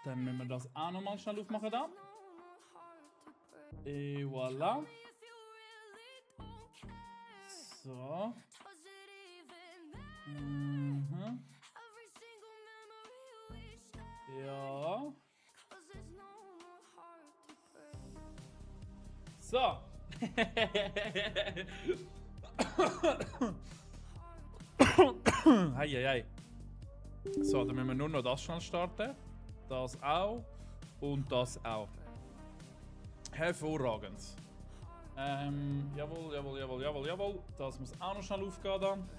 Dann müssen wir das auch nochmal schnell aufmachen da. Et voilà. So. Mhm. Ja. So. Heieiei. So, dann müssen wir nur noch das schnell starten. Das auch. Und das auch. Hervorragend. Jawohl. Das muss auch noch schnell aufgehen dann.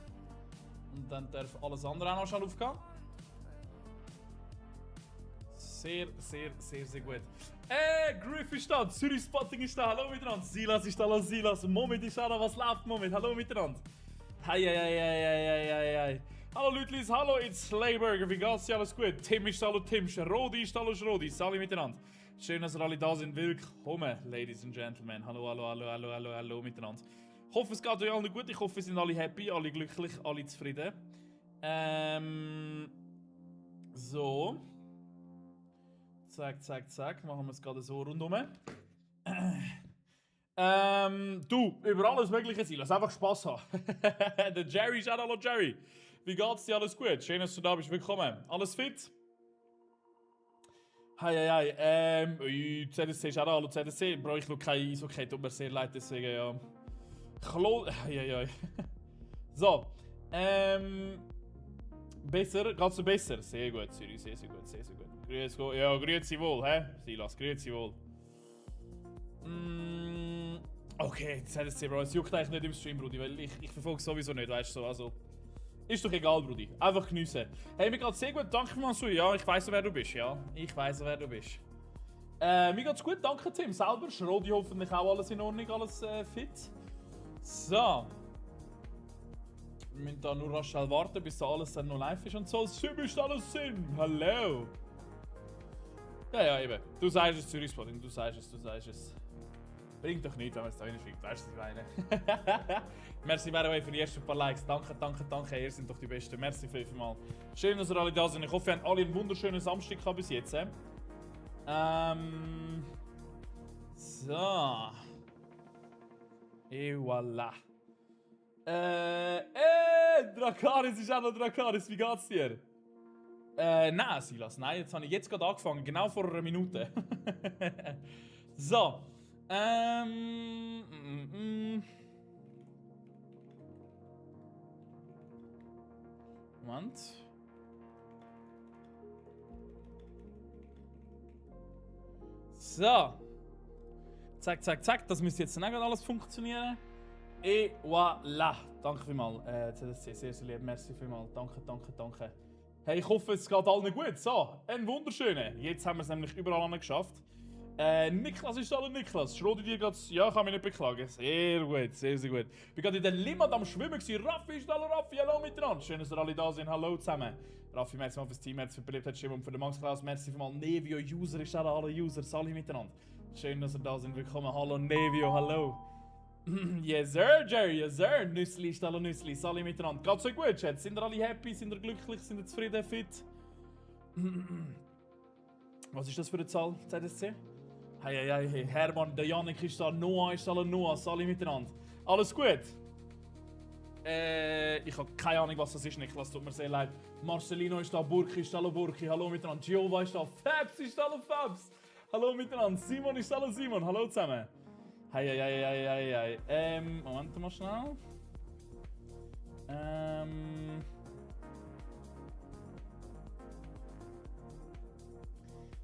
Und dann darf alles andere auch noch schnell aufgehen. Sehr gut. Griff ist da, Zürich Spotting ist da, hallo miteinander. Silas ist da, hallo Silas. Moment ist da, was läuft Moment? Hallo miteinander. Hei. Hallo Lütlis, hallo, it's Slayburger, wie geht's dir, alles gut? Tim ist da, hallo Tim, Schrodi ist da, hallo Schrodi, alle miteinander. Schön, dass ihr alle da sind, willkommen, Ladies and Gentlemen. Hallo miteinander. Ich hoffe, es geht euch allen gut, ich hoffe, wir sind alle happy, alle glücklich, alle zufrieden. So. Zack, machen wir es gerade so rundum. Du, über alles Mögliche sein, lass einfach Spaß haben. Der Jerry ist auch, hallo Jerry. Wie geht's dir, alles gut? Schön, dass du da bist, willkommen. Alles fit? Heieiei, ZSC ist auch da, hallo ZSC. Bro, ich schaue kein Eishockey, tut mir sehr leid, deswegen ja. Heieiei. So, besser, geht's dir besser? Sehr gut, Zürich, sehr gut. Grüezi wohl, hä? Silas, grüezi wohl. Okay, ZSC, Bro, es juckt eigentlich nicht im Stream, Brudi, weil ich verfolge sowieso nicht, weißt du, so, also... Ist doch egal, Brudi. Einfach geniessen. Hey, mir geht's sehr gut, danke Mansui. Ja, ich weiss, wer du bist, ja. Mir geht's gut, danke Tim. Selber, Schrodi hoffentlich auch alles in Ordnung, alles fit. So. Wir müssen da nur rasch schnell warten, bis da alles dann noch live ist und so. Sim ist alles Sinn. Hallo. Ja, eben. Du sagst es, Zürich Spotting, du sagst es. Bringt doch nichts, wenn man es da reinschickt, weißt du, was ich meine? Merci, by the way, für die ersten paar Likes. Danke, ihr seid doch die Besten. Merci vielmals. Schön, dass ihr alle da sind. Ich hoffe, ihr habt alle einen wunderschönen Samstag gehabt bis jetzt. So. Et voilà. Drakaris ist auch noch Drakaris. Wie geht's dir? Nein, Silas, nein, jetzt habe ich gerade angefangen. Genau vor einer Minute. So. Moment. So. Zack. Das müsste jetzt dann auch alles funktionieren. Et voilà. Danke vielmals. ZSC, sehr lieb. Merci vielmals. Danke. Hey, ich hoffe, es geht allen gut. So, ein wunderschöner. Jetzt haben wir es nämlich überall geschafft. Niklas ist da, Niklas. Schrodi dir gerade. Ja, ich kann mich nicht beklagen. Sehr gut. Ich bin gerade in der Limmat am Schwimmen gewesen. Raffi ist da, Raffi, hallo miteinander. Schön, dass ihr alle da sind. Hallo zusammen. Raffi, merci mal fürs Team, merci für die Beliebtheit, Stimmung für den Max Klaus. Merci für mal Nevio, User ist da, alle Users, alle miteinander. Schön, dass ihr da sind. Willkommen. Hallo Nevio, hallo. Yes sir, Jerry, yes sir. Nüssli ist da, Nüssli, alle miteinander. Geht's euch gut, Chat? Sind ihr alle happy? Sind ihr glücklich? Sind ihr zufrieden? Fit? Was ist das für eine Zahl, ZSC? Hey, Hermann, der Janik ist da, Noah ist da, Noah, alle miteinander. Alles gut? Ich habe keine Ahnung, was das ist, Niklas, tut mir sehr leid. Marcelino ist da, Burki ist da, Burki, hallo miteinander. Giova ist da, Fabs ist da, Fabs. Hallo miteinander. Simon ist da, Simon, hallo zusammen. Hey. Moment mal schnell.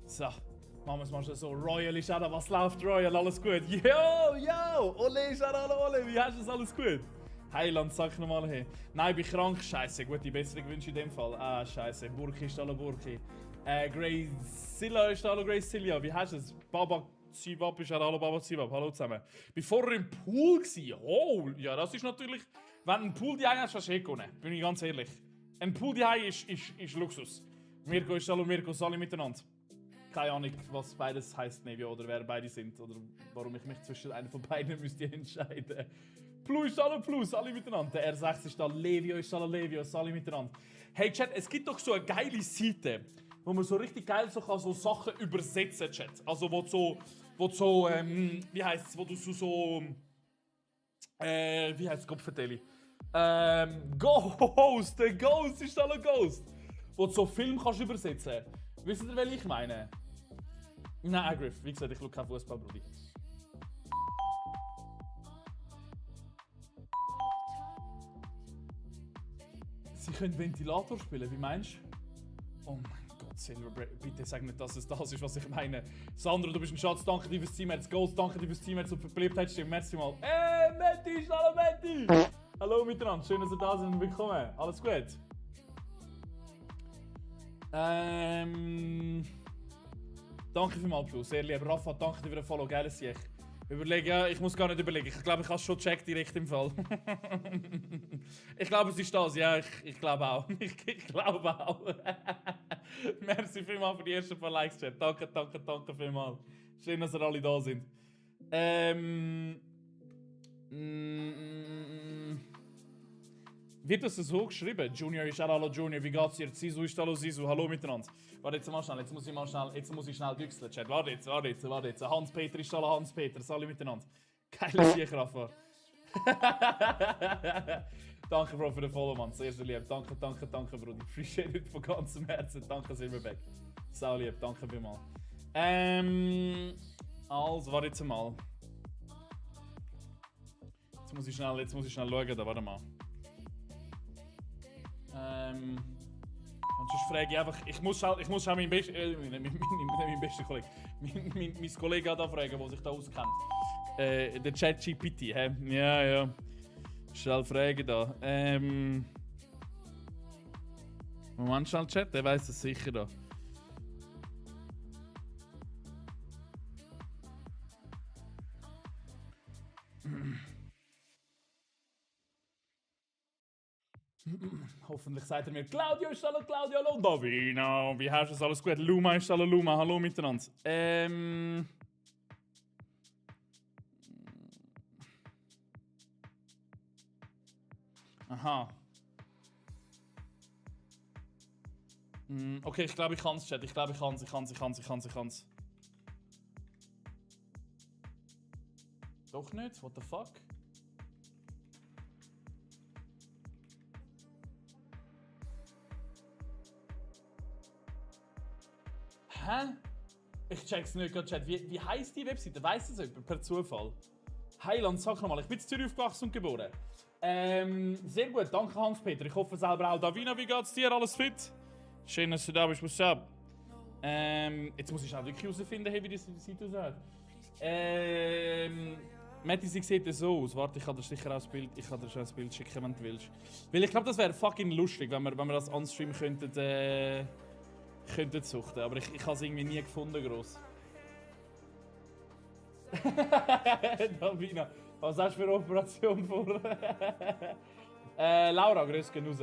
So. Machen wir es mal so. Royal ist auch da. Was läuft, Royal? Alles gut? Yo! Ole ist auch da, Ole. Wie hast du es? Alles gut? Heiland, sag nochmal hey. Nein, ich bin krank. Scheiße, gute Besserung wünsche ich in dem Fall. Ah, scheiße. Burki ist da, Burki. Gracilla ist da, Gracilla. Wie hast du es? Baba Zivab ist da, hallo Baba Zivab. Hallo zusammen. Ich war vorher im Pool gewesen. Oh, ja, das ist natürlich. Wenn ein Pool die hast, hast du gewonnen. Bin ich ganz ehrlich. Ein Pool die ist Luxus. Mirko ist da, Mirko, alle miteinander. Keine Ahnung, was beides heisst, Nevio, oder wer beide sind, oder warum ich mich zwischen einer von beiden müsste entscheiden. Plus, alle miteinander. Der R6 ist da, Levio ist da, Levio, alle miteinander. Hey Chat, es gibt doch so eine geile Seite. wo man so richtig geil so kann so Sachen übersetzen, Chat. Also wo wie heisst's, wo du so wie heisst's, Kopfverteilung? Ghost! Der Ghost ist da ein Ghost! Wo du so Film kannst übersetzen. Wisst ihr, welchen ich meine? Nein, Agriff. Wie gesagt, ich schaue keinen Fußball, Brudi. Sie können Ventilator spielen, wie meinst du? Oh mein Gott, Silverbraid, bitte sag nicht, dass es das ist, was ich meine. Sandro, du bist ein Schatz, danke dir fürs Teammates. Ghost, danke dir fürs Teammates und für die Beliebtheitsstimmen. Merci mal. Metti, hallo Metti! Hallo miteinander, schön, dass ihr da seid und willkommen. Alles gut? Danke vielmals, Bro. Sehr lieb. Rafa, danke dir für den Follow. Geiles Sieg. Überlege, ja, ich muss gar nicht überlegen. Ich glaube, ich habe es schon gecheckt direkt im Fall. Ich glaube, es ist das. Ja, ich glaube auch. Ich glaube auch. Merci vielmals für die ersten paar Likes, Chat. Danke vielmals. Schön, dass ihr alle da sind. Wird das so geschrieben? Junior ist hallo Junior, wie geht's dir? Sisu ist hallo Sisu, hallo miteinander. Warte jetzt mal schnell, jetzt muss ich schnell düchseln, Chat. Warte jetzt. Hans-Peter ist hallo Hans-Peter, alle miteinander. Geiles Sieg, Rafa. Danke, Bro, für den Follow, Mann. Sehr, sehr lieb. Danke, Bro. Ich appreciate it von ganzem Herzen. Danke, Silverback. Sau lieb, danke vielmals. Also, warte jetzt mal. Jetzt muss ich schnell schauen, da, warte mal. Und sonst frage ich einfach, ich muss schon meinen besten Kollegen, mein Kollege da fragen, der sich da auskennt. Der ChatGPT, hä? Ja. Schnell fragen da. Moment, schnell Chat, der weiss es sicher da. Hoffentlich sagt er mir, Claudio ist hallo, hallo, Davina, wie hast du es, alles gut? Luma ist hallo, Luma, hallo miteinander. Aha. Okay, ich glaube, ich kann es, Chat. Ich kann es. Doch nicht? What the fuck? Hä? Ich check's nicht, Chat. Wie heisst die Webseite? Weiss das jemand? Per Zufall? Heiland, sag nochmal, ich bin in Zürich aufgewachsen und geboren. Sehr gut, danke Hans-Peter. Ich hoffe selber auch. Davina, wie geht's dir? Alles fit? Schön, dass du da bist. What's up? Jetzt muss ich auch wirklich herausfinden, wie die Seite aussieht. Matti, sie sieht so aus. Warte, ich kann dir sicher auch ein Bild, schicken, wenn du willst. Weil ich glaube, das wäre fucking lustig, wenn wir das on-stream könnten suchten. Aber ich habe es irgendwie nie gefunden, gross. Davina, was hast du für eine Operation vor? Laura, grüß gehen raus.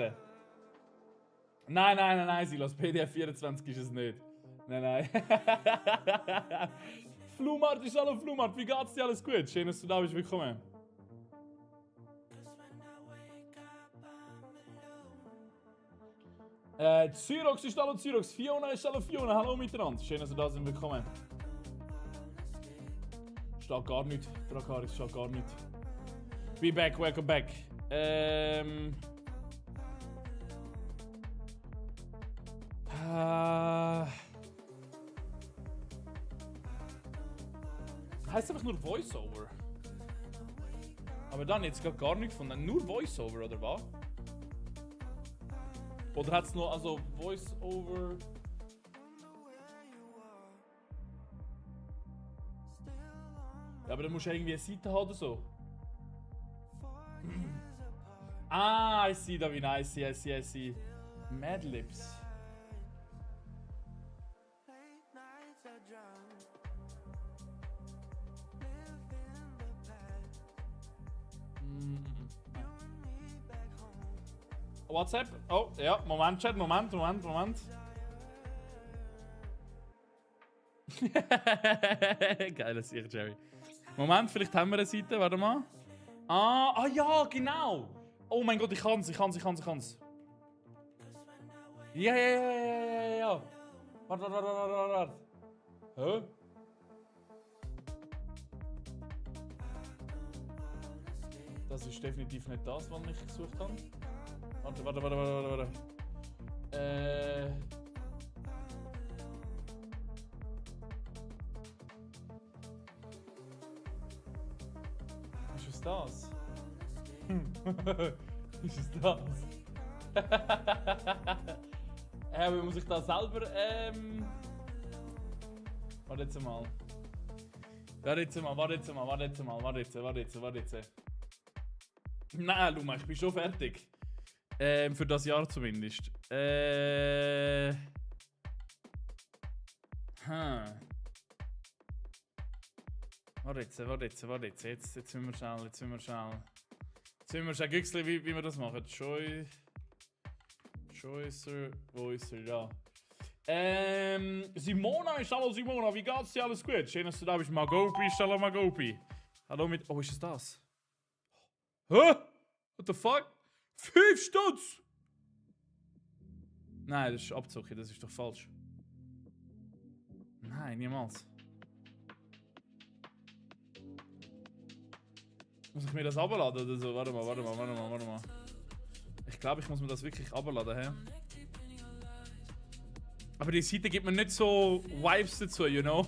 Nein, Silas, PDF 24 ist es nicht. Nein. Flumart ist hallo Flumart, wie geht's dir? Alles gut? Schön, dass du da bist, willkommen. Zyrox ist hallo Zyrox, Fiona ist hallo Fiona, hallo miteinander. Schön, dass du da sind, willkommen. Steht gar nicht, Drakaris steht gar nicht. Be back, welcome back. Heißt einfach nur Voiceover. Aber dann jetzt gar nichts von nur Voiceover, oder was? Oder hat es nur also Voiceover? Ja, aber dann musst du irgendwie eine Seite haben oder so. I see, Davina, I see. Mad Lips. WhatsApp? Oh, ja, Moment, Chat, Moment. Geiles Sicht, Jerry. Moment, vielleicht haben wir eine Seite, warte mal. Ja, genau! Oh mein Gott, ich kann's. Ja. Warte. Hä? Das ist definitiv nicht das, was ich gesucht habe. Warte. Ist es das? Ist es das? Wie muss ich da selber, Warte jetzt mal. Nein, Luma, ich bin schon fertig. Für das Jahr zumindest. Warte jetzt. Jetzt müssen wir schnell. Jetzt müssen wir schnell güchseln, wie wir das machen. Choicer, wo ist er? Da. Simona, hallo Simona, wie geht's dir? Alles gut? Schön, dass du da bist. Magopi. Hallo mit. Oh, ist es das? Hä? What the fuck? 5 Stutz! Nein, das ist Abzug, das ist doch falsch. Nein, niemals. Muss ich mir das abladen oder so? Warte mal. Ich glaube, ich muss mir das wirklich abladen, hä? Aber die Seite gibt mir nicht so Vibes dazu, you know?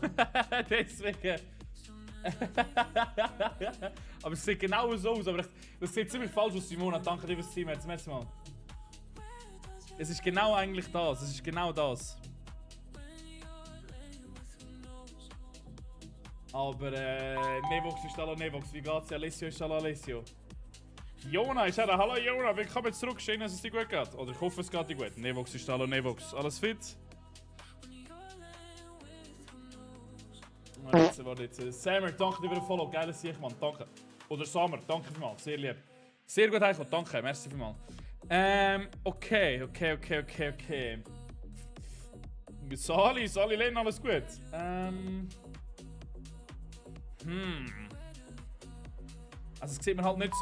Deswegen. Aber es sieht genau so aus, aber das sieht ziemlich falsch aus, Simona. Danke dir fürs Team, jetzt merkst du mal. Es ist genau eigentlich das, es ist genau das. Aber Nevox ist hallo Nevox, wie geht's? Alessio ist hallo Alessio. Jona ist hallo, hallo Jona, willkommen zurück, schön, dass es dir gut geht. Oder ich hoffe, es geht dir gut. Nevox ist hallo Nevox, alles fit? Warte jetzt. Samer, danke dir für den Follow, geiles Sieg, Mann, danke. Oder Samer, danke vielmals, sehr lieb. Sehr gut heimgekommen, danke, merci vielmals. Okay. Sali, Len, alles gut? Also es sieht mir halt nicht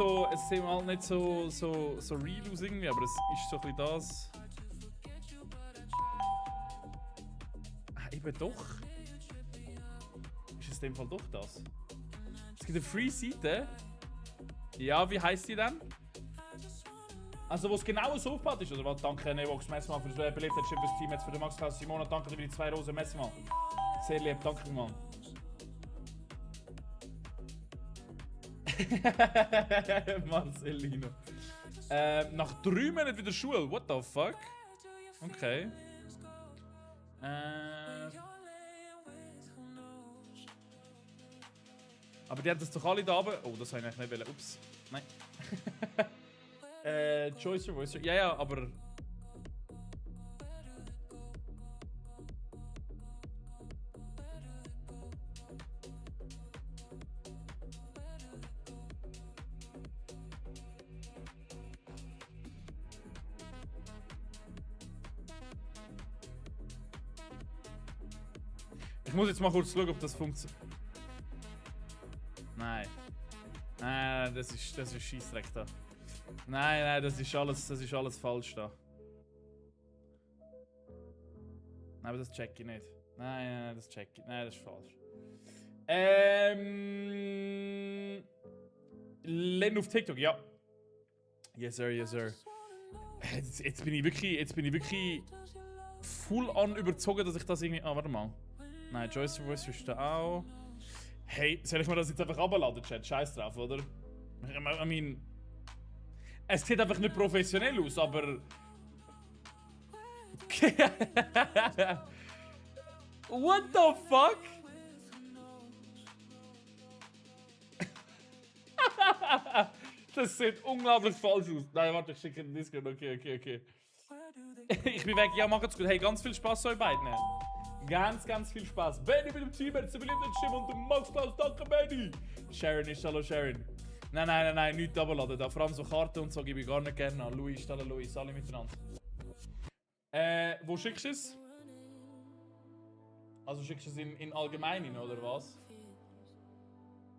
so, so real aus irgendwie, aber es ist so ein bisschen das. Eben doch. Ist es in dem Fall doch das? Es gibt eine Free-Seite. Ja, wie heisst die denn? Also wo es genau so aufgebaut ist, oder was? Danke Nevox, merci mal für das beliebte Chip fürs Team, jetzt für den Max Klaus Simona, danke dir für die 2 Rosen, merci mal. Sehr lieb, danke mal. Marcelino. Nach 3 Monaten wieder Schule, what the fuck? Okay. Aber die haben das doch alle da oben. Oh, das habe ich eigentlich nicht wollen. Ups. Nein. Choicer, Voicer. Ja, aber. Ich muss jetzt mal kurz schauen, ob das funktioniert. Nein. Nein, das ist Scheissdreck da. Nein, das ist alles falsch da. Nein, aber das check ich nicht. Nein, das check ich. Nein, das ist falsch. Len auf TikTok, ja. Yes, sir. Jetzt bin ich wirklich full on überzogen, dass ich das irgendwie. Ah, warte mal. Nein, Joyce Voice ist da auch. Hey, soll ich mir das jetzt einfach runterladen, Chat? Scheiß drauf, oder? I mean. Es sieht einfach nicht professionell aus, aber. What the fuck? Das sieht unglaublich falsch aus. Nein, warte, ich schicke den Discord. Okay. Ich bin weg. Ja, macht's gut. Hey, ganz viel Spaß euch beiden. Ganz viel Spaß. Benny mit dem Team, jetzt überlebt den Jim und der Max Klaus, danke Benny. Sharon ist hallo Sharon. Nein, nicht runterladen. Da vor allem so Karten und so gebe ich gar nicht gerne an. Louis, hallo Louis, alle miteinander. Wo schickst du es? Also schickst du es in Allgemeinen, oder was?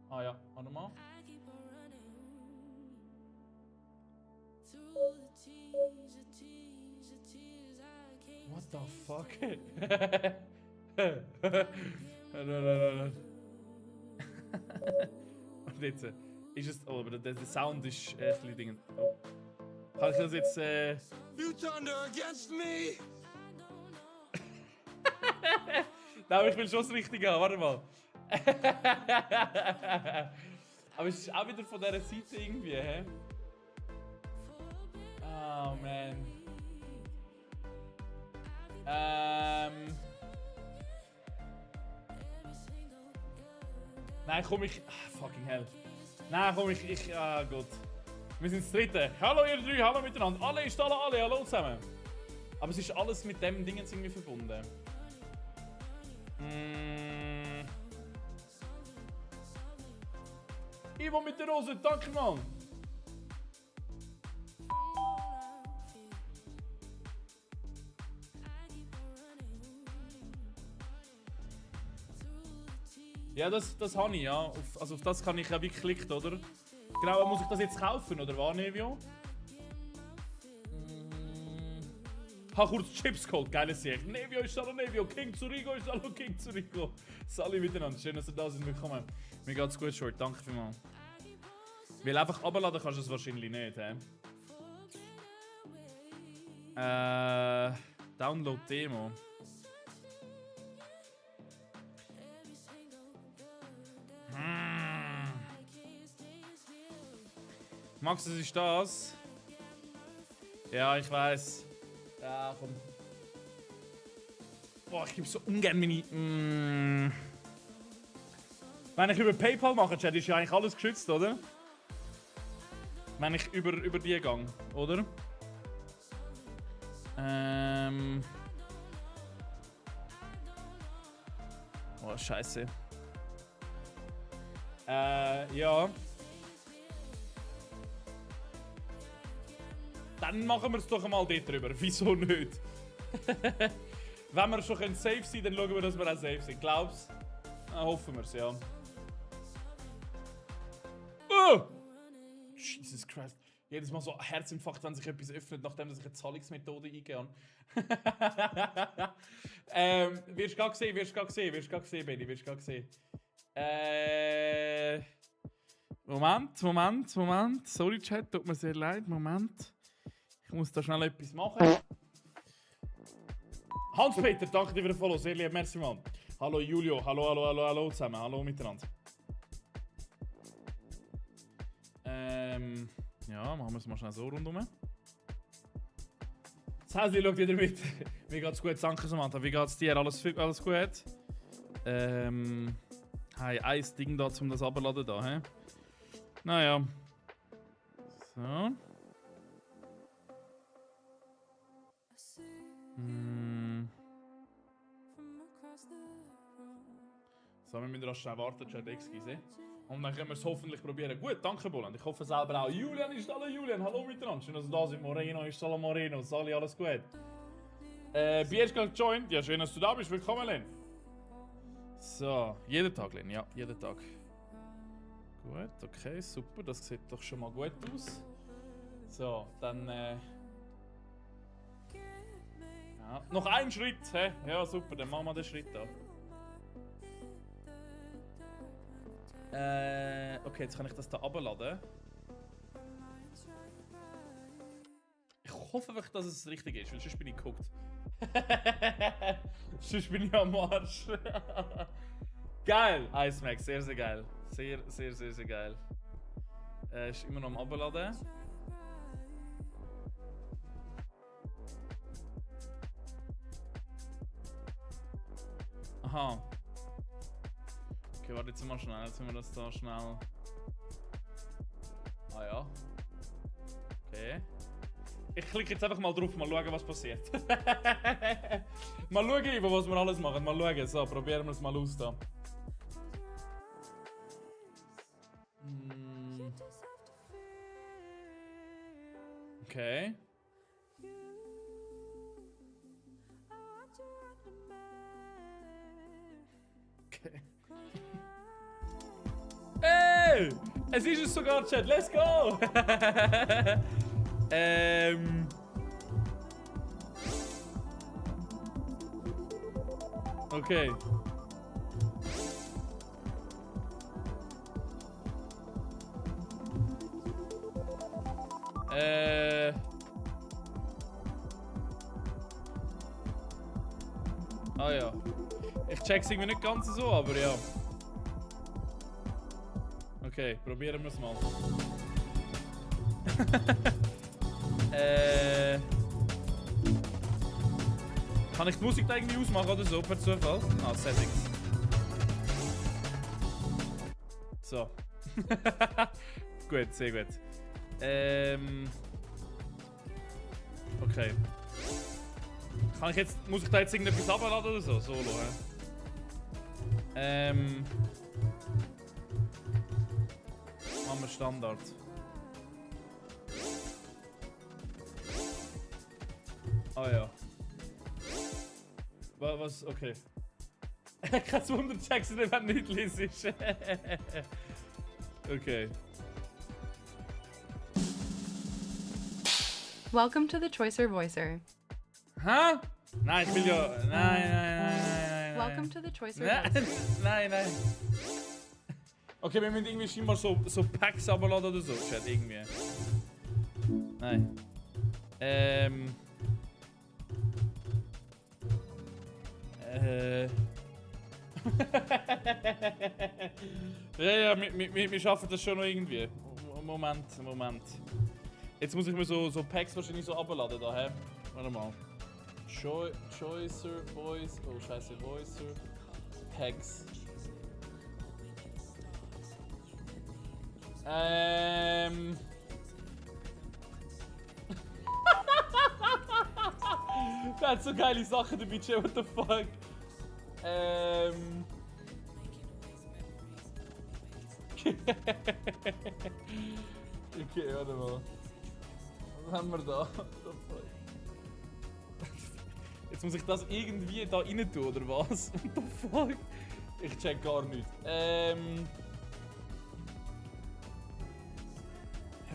Ah ja, warte mal. What the fuck? Nein. Und jetzt ist es. Oh, aber der Sound ist ein bisschen Ding. Oh. Kann ich das jetzt. You turned her against me! Nein, ich will schon das Richtige haben, warte mal. Aber es ist auch wieder von dieser Seite irgendwie, hä? Oh man. Nein, komm ich. Fucking hell. Nein, komm ich. Ah, Gott. Wir sind das dritte. Hallo ihr drei, hallo miteinander. Alle ist alle, hallo zusammen. Aber es ist alles mit dem Ding jetzt irgendwie verbunden. Ivo mit der Rose, danke Mann. Ja, das habe ich, ja. Also auf das kann ich ja wirklich klicken, oder? Genau, muss ich das jetzt kaufen, oder was, Nevio? Ha kurz Chips geholt, geiles Sieg. Nevio ist hallo Nevio, King Zurigo ist hallo King Zurigo. Salut miteinander, schön, dass ihr da seid, willkommen. Mir geht's gut, Short, danke vielmals. Weil einfach abladen kannst du es wahrscheinlich nicht, hä? Download Demo. Max, was ist das? Ja, ich weiß. Ja, komm. Boah, ich gebe so ungern meine. Wenn ich über PayPal mache, Chat, ist ja eigentlich alles geschützt, oder? Wenn ich über die gehe, oder? Oh, Scheiße. Ja. Dann machen wir es doch einmal dort drüber. Wieso nicht? Wenn wir schon safe sein können, dann schauen wir, dass wir auch safe sind. Glaubst du? Hoffen wir es, ja. Oh! Jesus Christ. Jedes Mal so ein Herzinfarkt, wenn sich etwas öffnet, nachdem ich eine Zahlungsmethode eingehe. Wirst du gerade sehen, Benni, wirst du gerade sehen. Moment. Sorry, Chat, tut mir sehr leid. Moment. Ich muss da schnell etwas machen. Hans-Peter, danke dir für den Follow. Sehr lieb, merci, Mann. Hallo Julio, hallo zusammen. Hallo miteinander. Ja, machen wir es mal schnell so rundum. Häsli schaut wieder mit. Mir geht's gut, danke Samantha. Wie geht's dir? Alles gut? Hey, ein Ding da, um das abzuladen da, hä? Naja. So. So, wir müssen rasch schnell warten, Chat, excuse. Und dann können wir es hoffentlich probieren. Gut, danke Boland. Ich hoffe selber auch. Julian ist hallo Julian, hallo miteinander. Schön, dass ihr da seid. Moreno ist hallo Moreno. Sali, alles gut. BSK joined. Ja, schön, dass du da bist. Willkommen, Len. So, jeden Tag, Len. Ja, jeden Tag. Gut, okay, super. Das sieht doch schon mal gut aus. So, dann ja. Noch ein Schritt, hä? Ja, super, dann machen wir den Schritt da. Okay, jetzt kann ich das da abladen. Ich hoffe wirklich, dass es richtig ist, weil sonst bin ich geguckt. Sonst bin ich am Arsch. Geil! Ice Max, sehr, sehr geil. Sehr geil. Ist immer noch am Abladen. Aha. Okay, warte jetzt mal schnell. Jetzt wir das da schnell. Ah ja. Okay. Ich klicke jetzt einfach mal drauf, mal schauen, was passiert. Mal schauen, was wir alles machen. Mal schauen. So, probieren wir es mal aus da. Okay. Okay. Hey! Es ist es sogar, Chat. Let's go! Okay. Ah ja. Ich check's irgendwie nicht ganz so, aber ja. Okay, probieren wir es mal. Kann ich die Musik da irgendwie ausmachen oder so, per Zufall? Ah, Settings. So. Gut, sehr gut. Okay. Kann ich jetzt, muss ich da jetzt irgendetwas abladen oder so? Solo, hä? Machen wir Standard. Ah ja. Was? Okay. Kein Wunder, checkst du nicht, wenn du nicht liest. Okay. Welcome to the Choicer Voicer. Hä? Nein, ich will ja. Nein. Welcome to the Choicer Nein, Voicer. nein. Okay, wir müssen irgendwie scheinbar so Packs abladen oder so, Chat, irgendwie. Nein. Ja, wir schaffen das schon noch irgendwie. Moment. Jetzt muss ich mir so Packs wahrscheinlich so abladen da, hä? Warte mal. Choicer, Voice. Oh, scheiße, Voicer. Packs. Der hat so geile Sachen dabei, Jay, what the fuck? Okay, warte mal. Was haben wir da? What the fuck? Jetzt muss ich das irgendwie da rein tun, oder was? What the fuck? Ich check gar nicht. Hey,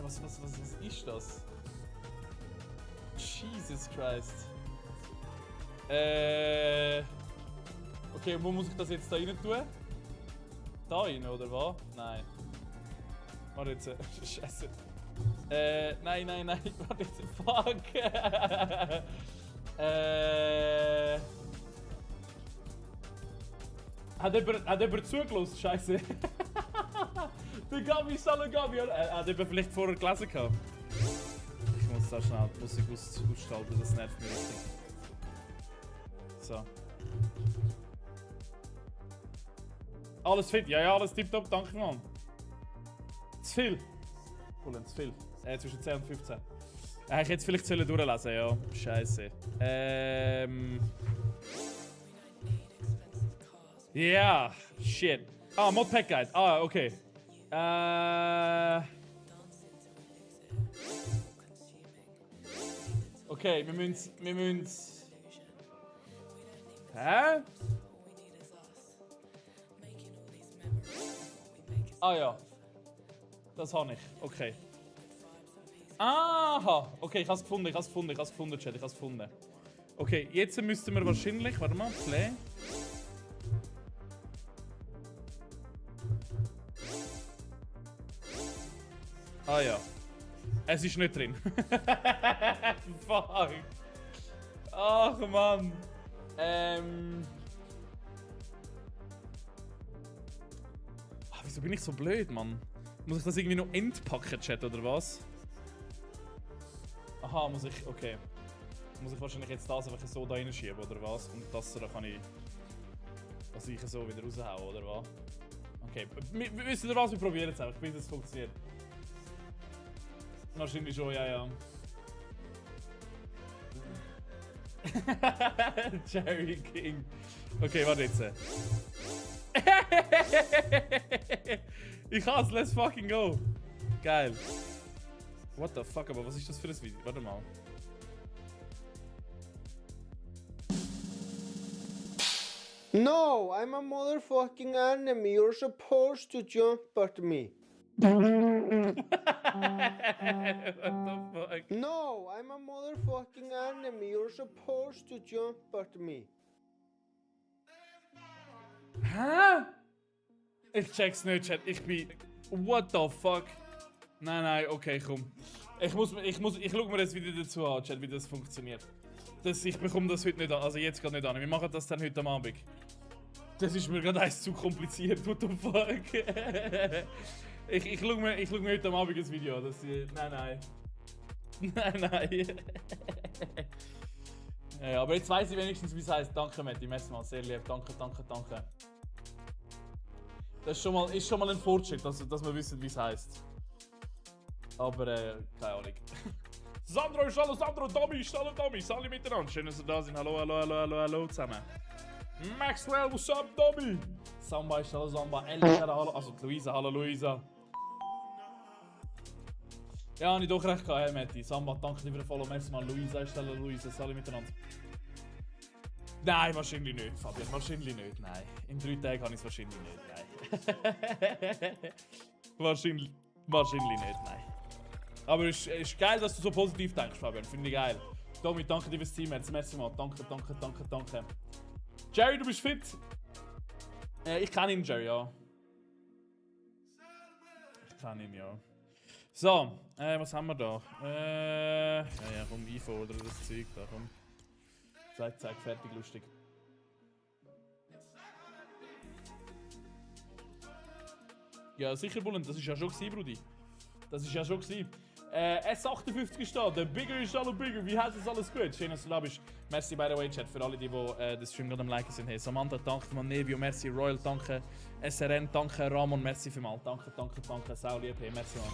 was ist das? Jesus Christ. Okay, wo muss ich das jetzt da rein tun? Da rein, oder was? Nein. Warte jetzt. Scheiße. Nein. Warte jetzt. Fuck. Hat jemand zugelassen? Scheiße. Der Gabi, Hallo Gabi. Hat jemand vielleicht vorher gelesen gehabt? Ich muss da schnell die Musik ausschalten, das nervt mich richtig. So. Alles fit? Ja, alles tipptopp, danke Mann. Zu viel. Cool, zu viel. Zwischen 10 und 15. Ich hätte jetzt vielleicht durchlesen ja. Scheiße. Ja, shit. Ah, Modpack Guide. Ah, okay. Okay, wir müssen. Hä? Ah ja. Das habe ich. Okay. Aha! Okay, ich habe es gefunden, Chat, ich habe es gefunden. Okay, jetzt müssten wir wahrscheinlich. Warte mal, Play. Ah ja. Es ist nicht drin. Fuck. Ach Mann. Wieso bin ich so blöd, Mann? Muss ich das irgendwie noch entpacken, Chat, oder was? Aha, muss ich. Okay. Muss ich wahrscheinlich jetzt das einfach so da reinschieben, oder was? Und das so, da kann ich. Das ich so wieder raushauen, oder was? Okay. Wisst ihr was? Wir probieren es einfach, bis es funktioniert. Wahrscheinlich schon, ja. Jerry King. Okay, warte jetzt. Ich hasse, let's fucking go. Geil. What the fuck, aber was ist das für ein Video? Warte mal. No, I'm a motherfucking enemy. You're supposed to jump at me. What the fuck? No, I'm a motherfucking enemy. You're supposed to jump at me. Hä? Ich check's nicht, Chat. Ich bin... What the fuck? Nein, okay, komm. Ich schau mir das Video dazu an, Chat, wie das funktioniert. Ich bekomme das heute nicht an, also jetzt gerade nicht an. Wir machen das dann heute am Abend. Das ist mir gerade eins zu kompliziert, what the fuck? ich schau mir heute am Abend das Video an. Nein. Nein. Ja, aber jetzt weiss ich wenigstens, wie es heisst. Danke, Matti. Merci mal, sehr lieb. Danke. Das ist schon mal ein Fortschritt, dass wir wissen, wie es heisst. Aber, keine Ahnung. Sandro ist hallo, Sandro, Tommy ist hallo, Tommy. Alle miteinander. Schön, dass ihr da sind. Hallo zusammen. Maxwell, what's up, Tommy? Samba ist hallo, Samba. Elisa, hallo. Also, Luisa, hallo, Luisa. Ja, habe ich doch recht gehabt, hey, Matti. Samba, danke dir für den Follow. Merci mal. Luisa ist hallo, Luisa. Alle miteinander. Nein, wahrscheinlich nicht, Fabian. Wahrscheinlich nicht, nein. In 3 Tagen habe ich es wahrscheinlich nicht, nein. wahrscheinlich nicht, nein. Aber es ist geil, dass du so positiv denkst, Fabian. Finde ich geil. Tommy, danke dir fürs Team jetzt. Merci mal. Danke. Jerry, du bist fit? Ich kenne ihn, Jerry, ja. Ich kenne ihn, ja. So, was haben wir da? Ja, komm, einfordern das Zeug da, komm. Zeig, fertig, lustig. Ja, sicher, Bullen, das ist ja schon gewesen, Brudi. Das ist ja schon gewesen. S58 ist da, der Bigger ist alle Bigger. Wie heißt es alles gut? Schön, dass du da bist. Merci, by the way, Chat, für alle, die den Stream gerade am Liken sind. Hey, Samantha, danke, Nevio, merci, Royal, danke, SRN, danke, Ramon, merci vielmals. Danke, sau lieb, hey, merci, man.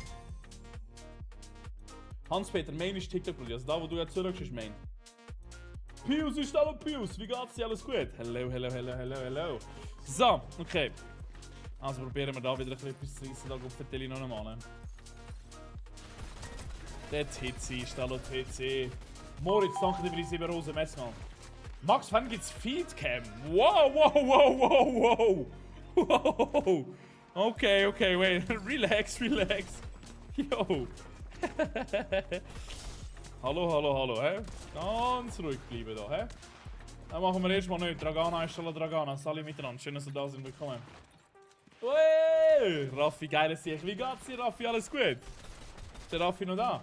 Hans-Peter, Main ist TikTok, Brudi. Also da, wo du jetzt zurück ist Main. Pius ist da, Pius. Wie geht's dir? Alles gut? Hello. So, okay. Also probieren wir da wieder etwas zu reissen. Da auf der Tele noch einmal. Der TC ist da, TC. Moritz, danke dir für die 7 Rosen. Merci mal. Max, wann gibt's Feedcam? Wow. Okay, wait. Relax. Yo. Hallo, hä? Ganz ruhig bleiben da, hä? Dann machen wir erstmal nicht. Dragana ist alle Dragana. Alle miteinander. Schön, dass ihr da sind. Willkommen. Hey! Raffi, geiles Sieg. Wie geht's dir, Raffi? Alles gut? Ist der Raffi noch da?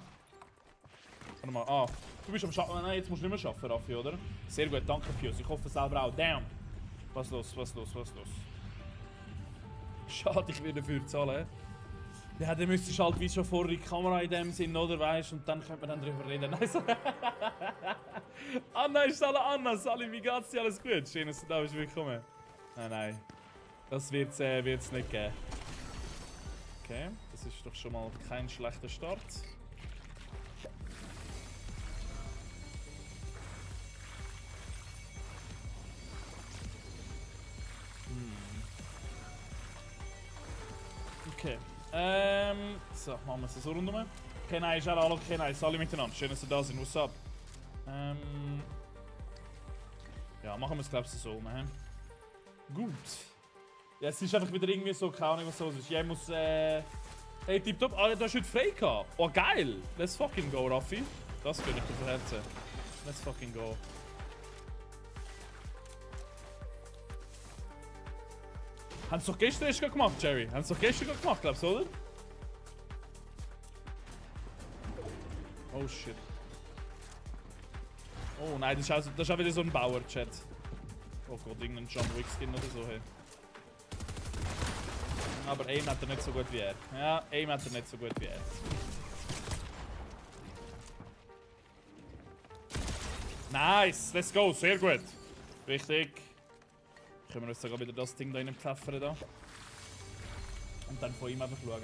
Warte mal. Du bist am Schaffen. Nein, jetzt musst du nicht mehr arbeiten, Raffi, oder? Sehr gut, danke, Pius. Ich hoffe selber auch. Damn! Was los? Schade, ich werde dafür zahlen. Ja, dann müsstest du halt wie schon vor die Kamera in dem Sinn, oder weißt, und dann könnte man dann drüber reden. Nein, so. Anna ist alle Anna, Sally, wie geht's dir? Alles gut? Schön, dass du da bist, willkommen. Nein. Das wird's nicht geben. Okay, das ist doch schon mal kein schlechter Start. Okay. So, machen wir es so rundum. Kenai ist auch alle Kenai, alle miteinander. Schön, dass ihr da sind. What's up? Ja, machen wir es, glaube ich, so. Gut. Ja, es ist einfach wieder irgendwie so, keine Ahnung, was so ist. Ich muss, hey, tipptopp. Ah, du hast heute frei gehabt. Oh, geil. Let's fucking go, Raffi. Das gönne ich dir von Herzen. Let's fucking go. Haben sie doch gestern erst gemacht, Jerry? Haben sie doch gestern gemacht, glaubst du, oder? Oh shit. Oh nein, das ist auch wieder so ein Bauer-Chat. Oh Gott, irgendein John Wick-Skin oder so, hey. Aber Aim hat er nicht so gut wie er. Ja, Aim hat er nicht so gut wie er. Nice, let's go, sehr gut. Richtig. Können wir uns sogar wieder das Ding da reinpfeffern da. Und dann von ihm einfach schauen.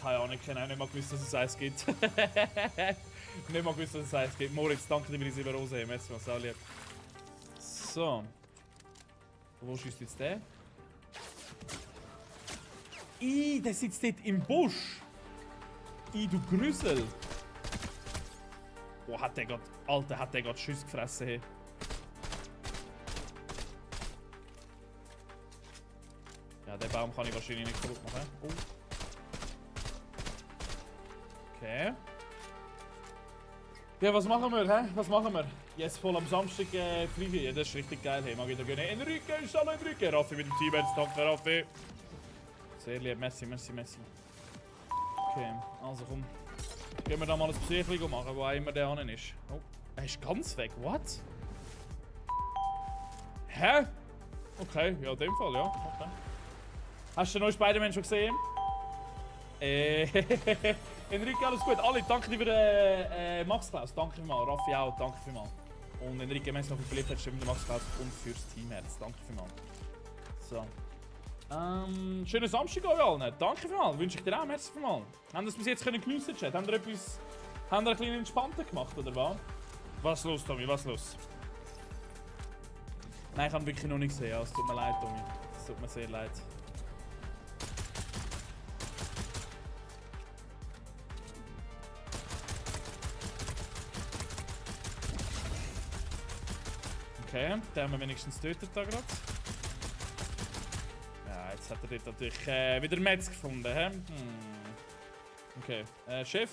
Keine Ahnung, ich habe auch nicht mal gewusst, dass es eins gibt. Nicht mal gewusst, dass es eins gibt. Moritz, danke dir für die 7 Rosen. Merci mal, sehr lieb. So. Wo schießt jetzt der? Der sitzt dort im Busch. Du Grüssel. Oh, hat der gerade... Alter, hat der gerade Schüsse gefressen, hey. Ja, den Baum kann ich wahrscheinlich nicht kaputt machen. Oh. Okay. Ja, was machen wir, hä? Was machen wir? Jetzt voll am Samstag fliegen. Ja, das ist richtig geil. Hey, mag ich da gerne. Enrique, ist hallo Enrique. Raffi mit dem Team jetzt. Danke, Raffi. Sehr lieb. Merci, merci, merci. Okay, also komm. Gehen wir da mal ein Psychling machen, wo auch immer der an ist. Oh, er ist ganz weg. What? Hä? Okay, ja, in dem Fall, ja. Okay. Hast du den neuen Spider-Man schon gesehen? Enrique, alles gut. Alle, danke dir für den Max Klaus. Danke vielmals. Raffi auch, danke vielmals. Und Enrique, wenn es noch verliebt hat, stimmt der Max Klaus und fürs Teamherz. Danke vielmals. So. Schönen Samstag euch allen. Danke vielmals. Wünsche ich dir auch. Merci vielmals. Haben das bis jetzt geniessen, Chat? Haben ihr etwas... Haben ihr ein bisschen entspannter gemacht, oder was? Was los, Tommy? Was los? Nein, ich habe wirklich noch nicht gesehen. Ja, es tut mir leid, Tommy. Es tut mir sehr leid. Okay, den haben wir wenigstens getötet da gerade. Ja, jetzt hat er dort natürlich wieder Metz gefunden, hä? Okay, Chef.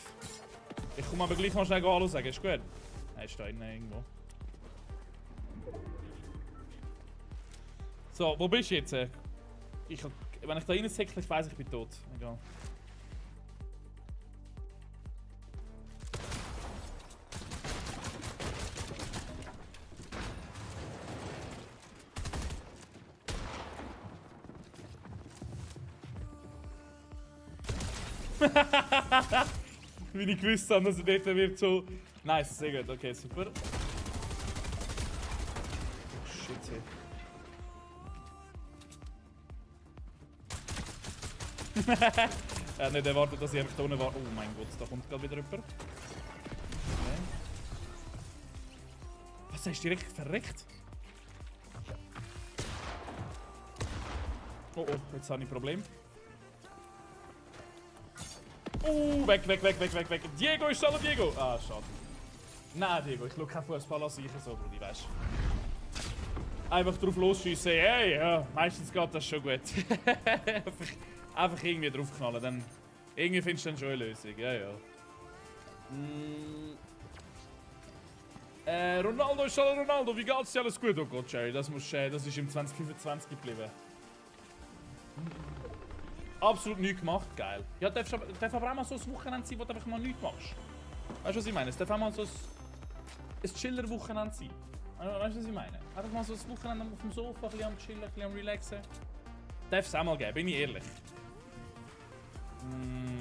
Ich komme aber gleich mal schnell Hallo sagen, ist gut? Er ist da innen irgendwo. So, wo bist du jetzt? Wenn ich da rein säckle, ich weiss, ich bin tot. Egal. Wie ich gewusst habe, dass er dort wird so... Nice, sehr gut, okay, super. Oh, shit, hey. Er hat nicht erwartet, dass ich einfach da unten war. Oh mein Gott, da kommt gerade wieder jemand. Okay. Was, er ist direkt verreckt? Oh oh, jetzt habe ich ein Problem. Weg. Diego, ist hallo Diego. Ah, schade. Nein, Diego, ich schaue keinen Fußball an sicher so, Brudi, weißt du. Einfach drauf losschiessen, hey, ja, meistens geht das schon gut. Einfach irgendwie draufknallen, dann... Irgendwie findest du dann schon eine Lösung, ja. Ronaldo ist hallo Ronaldo, wie geht's dir? Alles gut? Oh Gott, Jerry, das ist im 2025 geblieben. Absolut nichts gemacht, geil. Ja, darf aber auch mal so ein Wochenende sein, wo du einfach mal nichts machst. Weißt du, was ich meine? Es darf auch mal so ein Chiller-Wochenende sein. Weißt du, was ich meine? Einfach mal so ein Wochenende auf dem Sofa, ein bisschen am Chillen, ein bisschen am Relaxen. Darf es auch mal geben, bin ich ehrlich.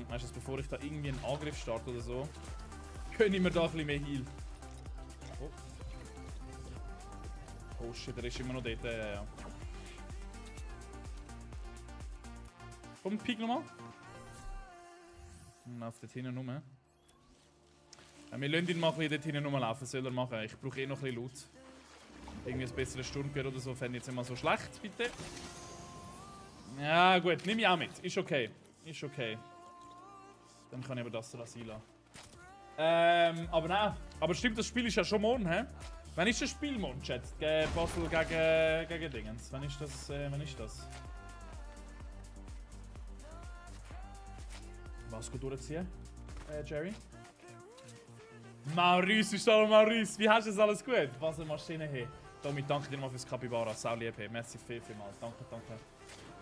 Weißt du, bevor ich da irgendwie einen Angriff starte oder so, gönne ich mir da ein bisschen mehr Heal. Oh shit, er ist immer noch dort, ja. Komm, Pik nochmal. Auf dort hinten rum. Ja, wir lassen ihn mal ein bisschen dort hinten rumlaufen, soll er machen. Ich brauche eh noch ein bisschen Loot. Irgendwie ein besseres Sturmgewehr oder so, fände ich jetzt immer so schlecht, bitte. Ja gut, nehme ich auch mit. Ist okay. Ist okay. Dann kann ich aber das lassen. Aber nein. Aber stimmt, das Spiel ist ja schon morgen, hä? Wann ist das Spiel morgen, Chat? Basel gegen Dingens. Wann ist das? Was gut durchziehen, Jerry? Maurice, ist hallo Maurice, wie hast du es alles gut? Was eine Maschine, hey. Tommy, danke dir mal fürs Capybara, sau lieb, hey. Merci vielmals, danke.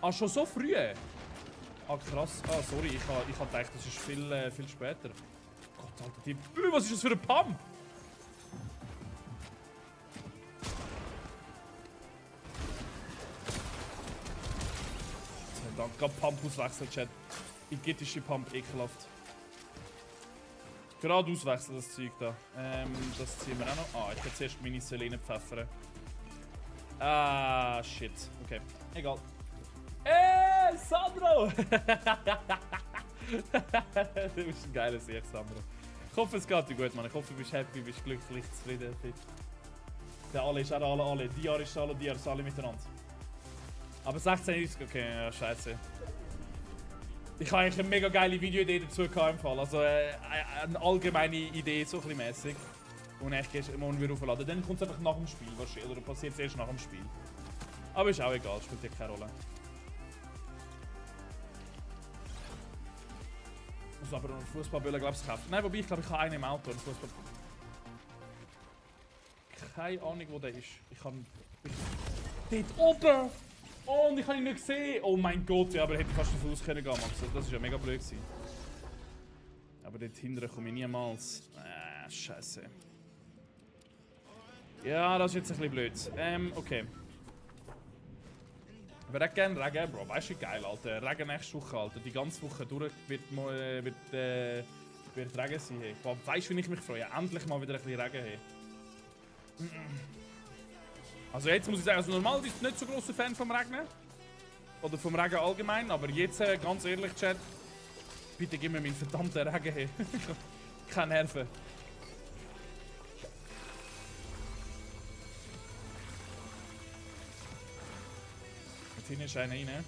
Ah, schon so früh? Ah, krass. Ah, sorry, ich hab gedacht, das ist viel später. Gott, Alter, was ist das für ein Pump? Sei Dank, gerade Pump auswechseln, Chat. Igitische Pump, ekelhaft. Gerade auswechseln, das Zeug da. Das ziehen wir auch noch. Ah, ich kann zuerst meine Selene pfeffern. Ah, shit. Okay, egal. Sandro! Du bist ein geiler Sieg, Sandro. Ich hoffe, es geht dir gut, Mann. Ich hoffe, du bist happy, bist glücklich, zufrieden, fit. Der alle ist auch alle. Diar ist alle, miteinander. Aber 16 ist okay, ja, scheiße. Ich habe eigentlich eine mega geile Videoidee dazu gehabt im Fall. Also eine allgemeine Idee, so ein bisschen mäßig. Und ich gehe morgen wieder aufladen. Dann kommt es einfach nach dem Spiel wahrscheinlich. Oder passiert es erst nach dem Spiel. Aber ist auch egal, spielt ja keine Rolle. Ich muss aber noch einen Fußballböller, glaube ich, kaufen. Nein, wobei ich glaube, ich habe einen im Auto. Einen Fußball. keine Ahnung, wo der ist. Ich kann... Dort oben! Oh, und ich habe ihn nicht gesehen! Oh mein Gott, ja, aber hätte ich fast davon aus können gehen, Max. Das ist ja mega blöd gewesen. Aber dort hinten komme ich niemals. Scheiße. Ja, das ist jetzt ein bisschen blöd. Okay. Ich würde gerne Regen, Bro. Weißt du, wie geil, Alter. Regen nächste Woche, Alter. Die ganze Woche durch wird Regen sein. Hey. Weißt du, wie ich mich freue? Endlich mal wieder ein bisschen Regen. Hey. Also jetzt muss ich sagen, also normal bin ich nicht so grosser Fan vom Regnen. Oder vom Regen allgemein. Aber jetzt, ganz ehrlich, Chat. Bitte gib mir meinen verdammten Regen. Hey. Keine Nerven. Hinten ist einer rein.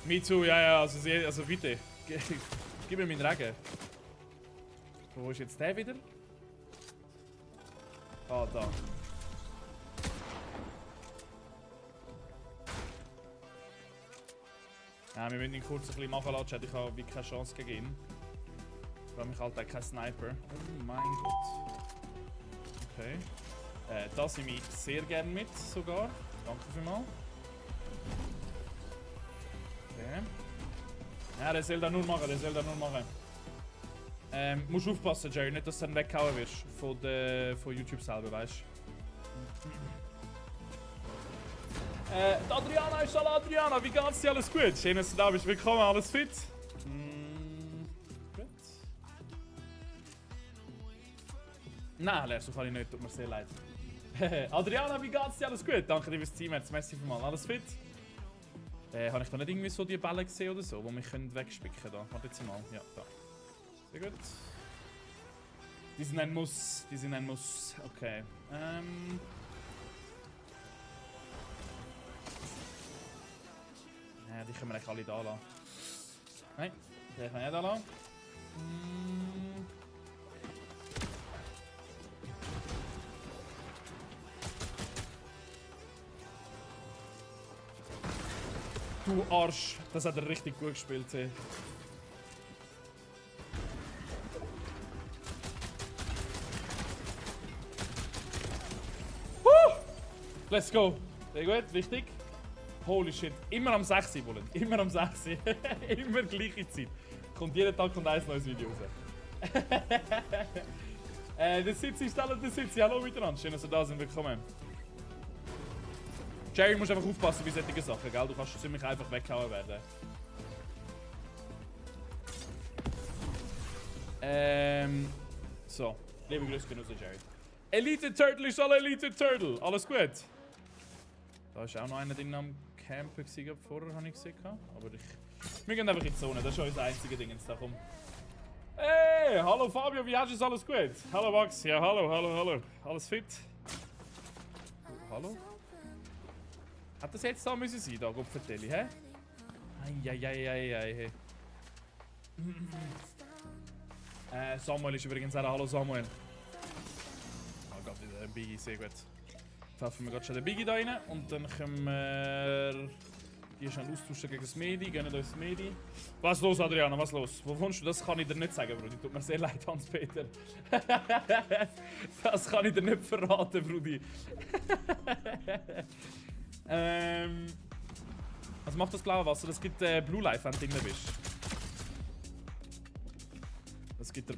Me too, ja, also bitte. Gib mir meinen Regen. Wo ist jetzt der wieder? Ah, da. Ja, wir müssen ihn kurz ein bisschen machen lassen. Ich habe keine Chance gegen ihn. Ich habe mich halt auch kein Sniper. Oh mein Gott. Okay. Das nehme ich sehr gerne mit sogar. Danke vielmals. Okay. Ja, der soll da nur machen, Musst aufpassen, Jerry, nicht, dass du dann weggehauen wirst von YouTube selber, weißt du? Adriana ist alle Adriana, wie geht's dir? Alles gut? Schön, dass du da bist. Willkommen, alles fit? Gut. Nein, Lars, so kann ich nicht, tut mir sehr leid. Adriana, wie geht's dir? Alles gut? Danke dir fürs Team, merci vielmals. Alles fit? Habe ich da nicht irgendwie so die Bälle gesehen oder so, die mich wegspicken können? Warte jetzt mal. Ja, da. Sehr gut. Die sind ein Muss. Okay. Ja, die können wir eigentlich alle da lassen. Nein, den kann ich nicht da lassen. Du Arsch, das hat er richtig gut gespielt. Hey. Let's go. Sehr gut, wichtig. Holy shit, immer am 6 Bullen. Immer am 6. Immer gleiche Zeit. Kommt jeden Tag ein neues Video raus. Der Sitzi, der Sitzi. Hallo miteinander, schön, dass ihr da sind. Willkommen. Jerry, du musst einfach aufpassen bei solchen Sachen, gell? Du kannst ziemlich einfach weggehauen werden. So, liebe Grüße raus, Jerry. Elite Turtle ist alle Elite Turtle. Alles gut? Da ist auch noch einer drin am Campen gewesen, vorher habe ich gesehen. Aber wir gehen einfach in die Zone, das ist unser einziges Ding jetzt da. Komm. Hey, hallo Fabio, wie hast du es? Alles gut? Hallo Max, ja hallo. Alles fit? Hallo? Hat das jetzt da müssen sein, da Gopfertelli, hä? Eieieiei, hey. Samuel ist übrigens auch. Hallo Samuel. Oh Gott, wieder ein Biggie, sehr gut. Pfeffern wir gerade schon den Biggie da rein und dann können wir die schnell austauschen gegen das Medi, gönnen uns das Medi. Was los, Adriana, was los? Wo wohnst du? Das kann ich dir nicht sagen, Brudi. Tut mir sehr leid, Hans-Peter. Das kann ich dir nicht verraten, Brudi. Was macht das blaue Wasser? Das gibt Blue Life, wenn du drin bist. Das gibt der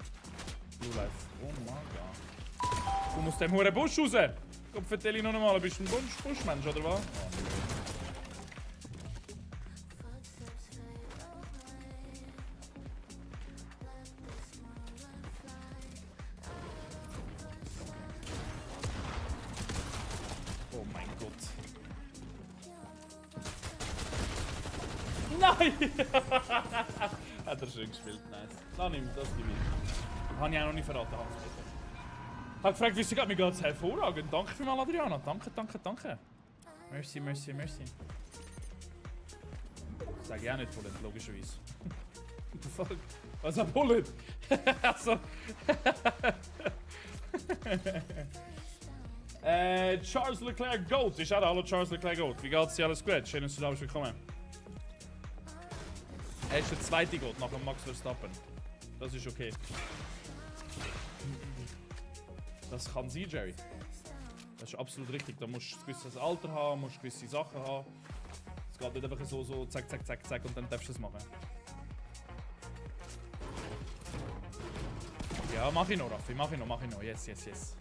Blue Life. Oh mein Gott. Du musst dem huren Busch raus! Komm, erzähl ich noch einmal, bist du ein Buschmensch oder was? Oh mein Gott. Nein! Hat er schön gespielt, nice. Lass ihn, das gebe ich. Habe ich auch noch nicht verraten, Hans-Peter. Ich habe gefragt, wie es geht, mir geht es hervorragend. Danke vielmals, Adriana. Danke. Merci. Das sage ich auch nicht Bullet, logischerweise. Fuck. Was ein Bullet? Also. Charles Leclerc Goat. Ich schade, hallo Charles Leclerc Goat. Wie geht's dir? Alles gut? Schön, dass du da bist. Willkommen. Er ist der zweite Goat nach dem Max Verstappen. Das ist okay. Das kann sein, Jerry. Das ist absolut richtig. Da musst du ein gewisses Alter haben, musst gewisse Sachen haben. Es geht nicht einfach so zack, zack, zack, zack und dann darfst du es machen. Ja, mach ich noch, Raffi. Mach ich noch. Yes, yes, yes.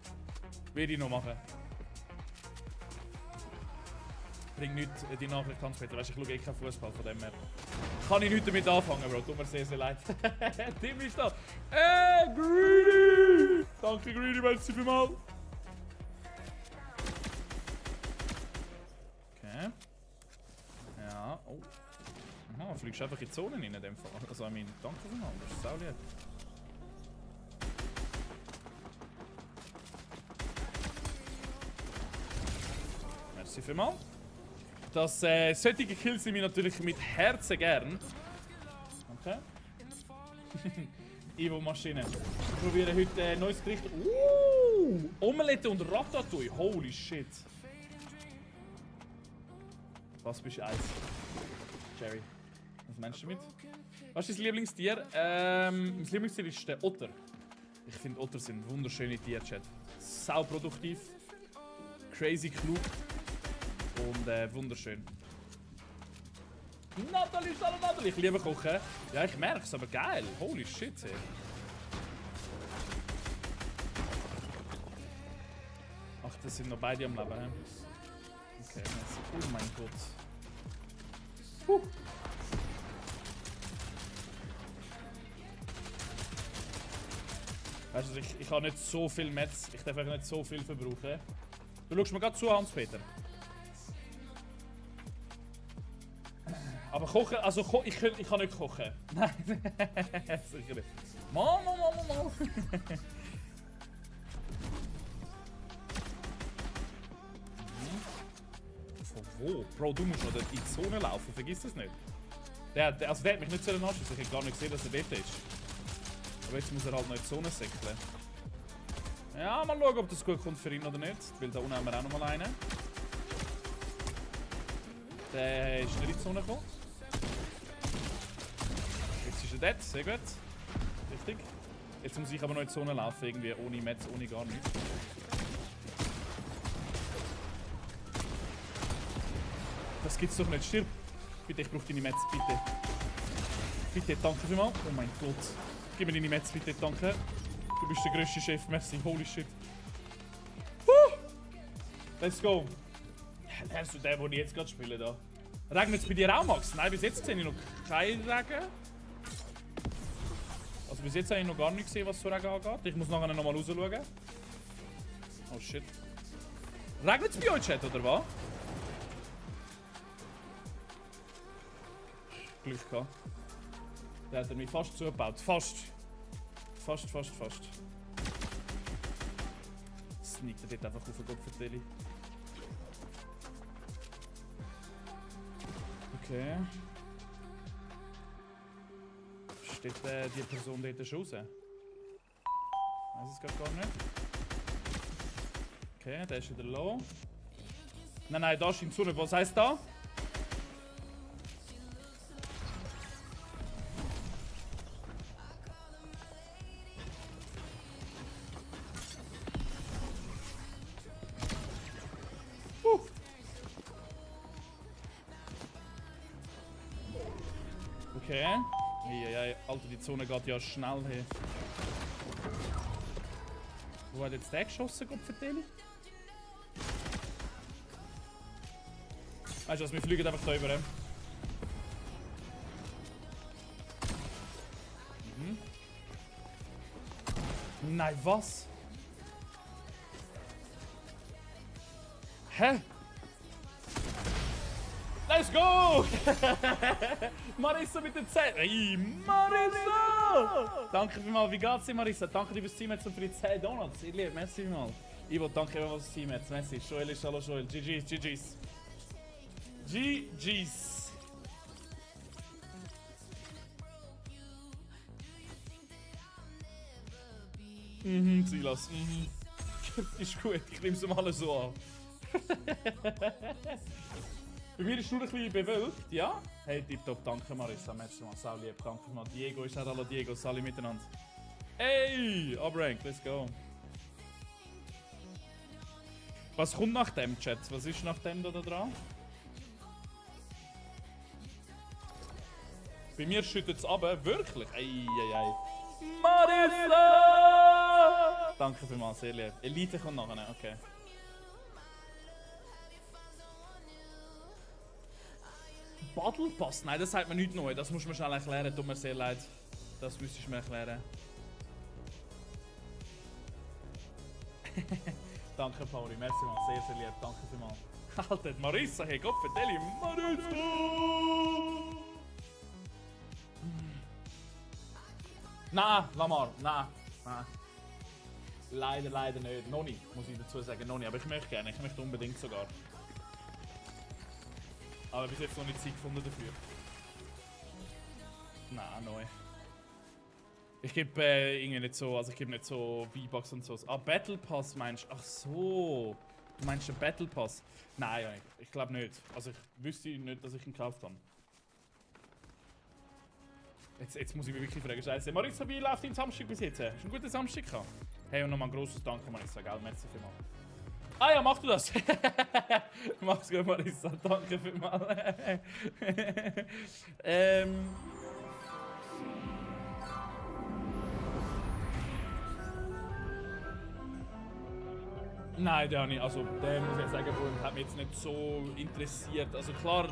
Will ich noch machen. Bring nichts die Nachricht, Hans-Peter. Weißt du, ich schaue eh keinen Fußball von dem her. Kann ich nichts damit anfangen, Bro. Tut mir sehr, sehr leid. Tim ist da. Greedy! Danke, Greedy, merci vielmals. Okay. Ja, oh. Aha, fliegst einfach in die Zone rein in dem Fall. Also, I mean, danke vielmals. Das ist saulieb. Merci vielmals. Das solche Kills sind wir natürlich mit Herzen gern. Okay. Ivo Maschine. Wir probieren heute ein neues Gericht. Omelette und Ratatouille. Holy shit. Was bist du Eis? Jerry. Was meinst du damit? Was ist dein Lieblingstier? Mein Lieblingstier ist der Otter. Ich finde Otter sind wunderschöne Tiere, Chat. Sau produktiv. Crazy klug. Und wunderschön. Natalie, hallo Natalie. Ich liebe Kochen. Ja, ich merke es, aber geil. Holy shit, ey. Ach, das sind noch beide am Leben, he? Okay, merci. Oh mein Gott. Weißt du, ich habe nicht so viel Metz. Ich darf nicht so viel verbrauchen. Du schaust mir gerade zu, Hans-Peter. Aber kochen, also ich kann nicht kochen. Nein, sicher nicht. Mal. Von wo? Bro, du musst noch in die Zone laufen, vergiss das nicht. Der hat mich nicht so anschließen, ich habe gar nicht gesehen, dass er dort ist. Aber jetzt muss er halt noch in die Zone säckeln. Ja, mal schauen, ob das gut kommt für ihn oder nicht. Weil da unten haben wir auch noch mal einen. Der ist nicht in die Zone gekommen. Jetzt ist er dort, sehr gut. Richtig. Jetzt muss ich aber noch in die Zone laufen, irgendwie ohne Metz, ohne gar nichts. Das gibt's doch nicht. Stirb! Bitte, ich brauche deine Metz, bitte. Bitte, danke vielmals. Oh mein Gott. Gib mir deine Metz, bitte, danke. Du bist der grösste Chef, merci, holy shit. Let's go. Lernst du den, den ich jetzt gerade spiele da? Regnet es bei dir auch, Max? Nein, bis jetzt sehe ich noch keinen Regen. Also bis jetzt habe ich noch gar nicht gesehen, was so Regen angeht. Ich muss nachher nochmal raus schauen. Oh shit. Regnet es bei euch, Chat, oder was? Glück gehabt. Der hat mich fast zugebaut. Fast. Sneakt er dort einfach auf den Kopf für Teli. Okay. Steht die Person dort schon raus? Weiß es gar nicht. Okay, der ist wieder low. Nein, da ist in Sonne. Was heißt da? Okay. Ja, Alter, die Zone geht ja schnell her. Wo hat jetzt der geschossen, Gott vertelle? Weißt du was, wir fliegen einfach da über. Nein, was? Hä? Let's go! Marissa mit den 10. Hey, Marissa! Danke vielmals. Wie geht's dir, Marissa? Danke dir fürs Teammatch und für die 10 Donuts. Ich liebe, merci vielmals. Ivo, danke vielmals fürs Teammatch. Merci. Joel ist, hallo Joel. GG's. Silas. Ist gut, ich nehme es mal so an. Bei mir ist es nur ein bisschen bewölkt, ja? Hey, tipptopp, danke Marissa, merci mal, sau lieb, danke mal. Diego ist auch, hallo Diego, alle miteinander. Hey, Uprank, let's go. Was kommt nach dem, Chat? Was ist nach dem da dran? Bei mir schüttet es ab, wirklich? Eieiei. Marissa! Danke vielmals, sehr lieb. Elite kommt nachher, okay. Battle Pass? Nein, das sagt mir nicht neu. Das muss man schnell erklären. Tut mir sehr leid. Das müsstest du mir erklären. Danke, Pauli. Merci mal. Sehr, sehr lieb. Danke vielmals. Alter, Marissa, hey Gott, vertell Marissa! Nein, Lamar, nein. Leider nicht. Noch nicht, muss ich dazu sagen. Noch nicht. Aber ich möchte gerne. Ich möchte unbedingt sogar. Aber bis jetzt noch nicht Zeit gefunden dafür. Nein, neu. Ich gebe irgendwie nicht so, also ich gebe nicht so V-Bucks und so. Ah, Battle Pass meinst du? Ach so. Du meinst den Battle Pass? Nein, ich glaube nicht. Also ich wüsste nicht, dass ich ihn gekauft habe. Jetzt muss ich mich wirklich fragen, Scheiße. Marissa, wie läuft dein Samstag bis jetzt? Hast du einen guten Samstag gehabt? Hey, und nochmal ein grosses Danke, Marissa, gell? Merci vielmals. Ah ja, mach du das! Mach's gut, Marissa, danke vielmals. Nein, der nicht. Also, der muss ich sagen, hat mich jetzt nicht so interessiert. Also klar,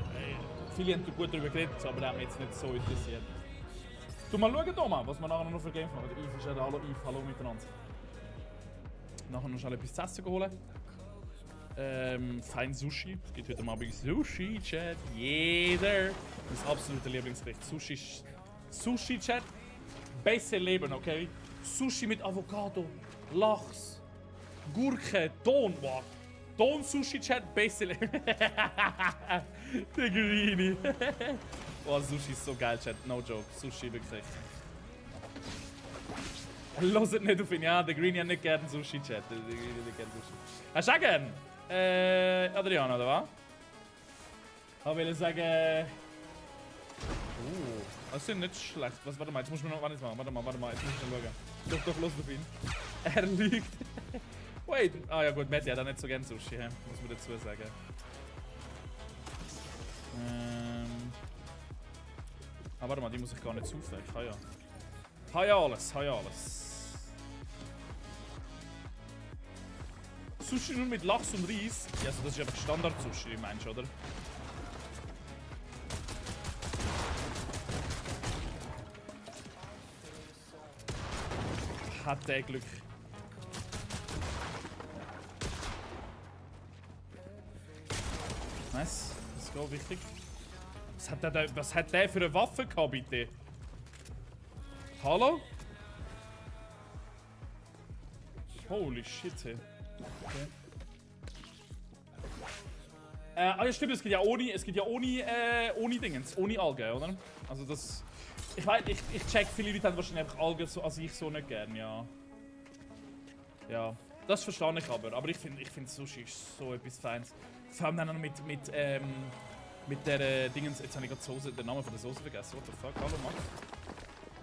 viele haben gut darüber geredet, aber der hat mich jetzt nicht so interessiert. Du mal schauen, Thomas, was wir nachher noch für Games machen. Der Yves ist ja da. Hallo Yves, hallo miteinander. Nachher noch schnell etwas zu essen holen. Fein Sushi. Es gibt heute Abend Sushi, Chat. Jeder. Mein absoluter Lieblingsgericht. Sushi, Chat. Besser Leben, okay? Sushi mit Avocado, Lachs, Gurke, Ton. Wow. Ton Sushi, Chat. Besser Leben. Der Greenie. Oh, Sushi ist so geil, Chat. No joke. Sushi wirklich. Hört nicht auf ihn. Ja, der Greenie hat nicht gerne Sushi, Chat. Der Greenie nicht gerne Sushi. Hast du auch gern? Adriana, oder was? Ich will sagen... das ist nicht schlecht. Warte mal, jetzt muss man noch... Warte mal, jetzt muss ich noch schauen. Doch, los auf ihn. Er lügt. Wait. Ah ja gut, Matti hat auch nicht so gern Sushi, he? Muss man dazu sagen. Ah, warte mal, die muss ich gar nicht saufen. Ich habe ja... Habe ja alles. Sushi nur mit Lachs und Reis? Ja, also das ist einfach Standard-Sushi, meinst du, oder? Hat der Glück. Nice. Das ist wichtig. Was hat der für eine Waffe gehabt, bitte? Hallo? Holy shit, hey. Okay. Ja stimmt, es geht ja ohne Dingens, ohne Algen, oder? Also das... Ich weiß, ich check, viele Leute haben wahrscheinlich einfach Algen, so, also ich so nicht gern, ja. Ja, das verstehe ich aber ich finde Sushi ist so etwas Feines. Vor allem dann noch mit der Dingens, jetzt habe ich gerade den Namen von der Soße vergessen, what the fuck, hallo Max?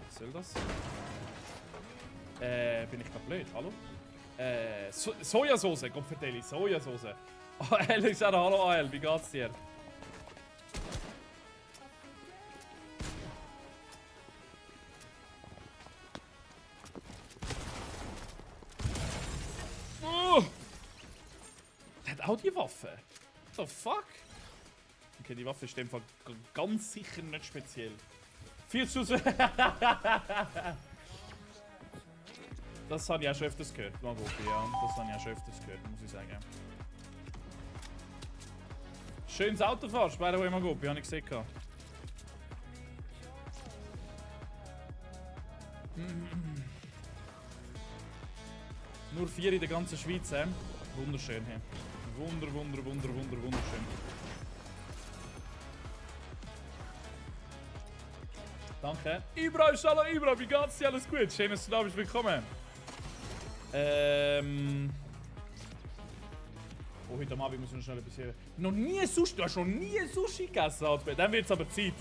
Was soll das? Bin ich gerade blöd, hallo? Sojasauce, Gott vertelle, Sojasauce. AL ist auch hallo AL, wie geht's dir? Der hat auch die Waffe. What the fuck? Okay, die Waffe ist in dem Fall ganz sicher nicht speziell. Viel zu sehr. Das habe ich auch schon öfters gehört, Magopi, ja. Das habe ich auch schon öfters gehört, muss ich sagen. Schönes Auto fahrst, by the way, Magopi, habe ich gesehen. Nur 4 in der ganzen Schweiz, he? Wunderschön, he? Wunderschön. Danke. Ibra, hallo Ibra, wie geht's dir? Alles gut? Schön, dass du da bist. Willkommen. Oh, heute Abend müssen wir noch schnell etwas hier. Noch nie Sushi? Du hast noch nie Sushi gegessen, Albert. Dann wird es aber Zeit.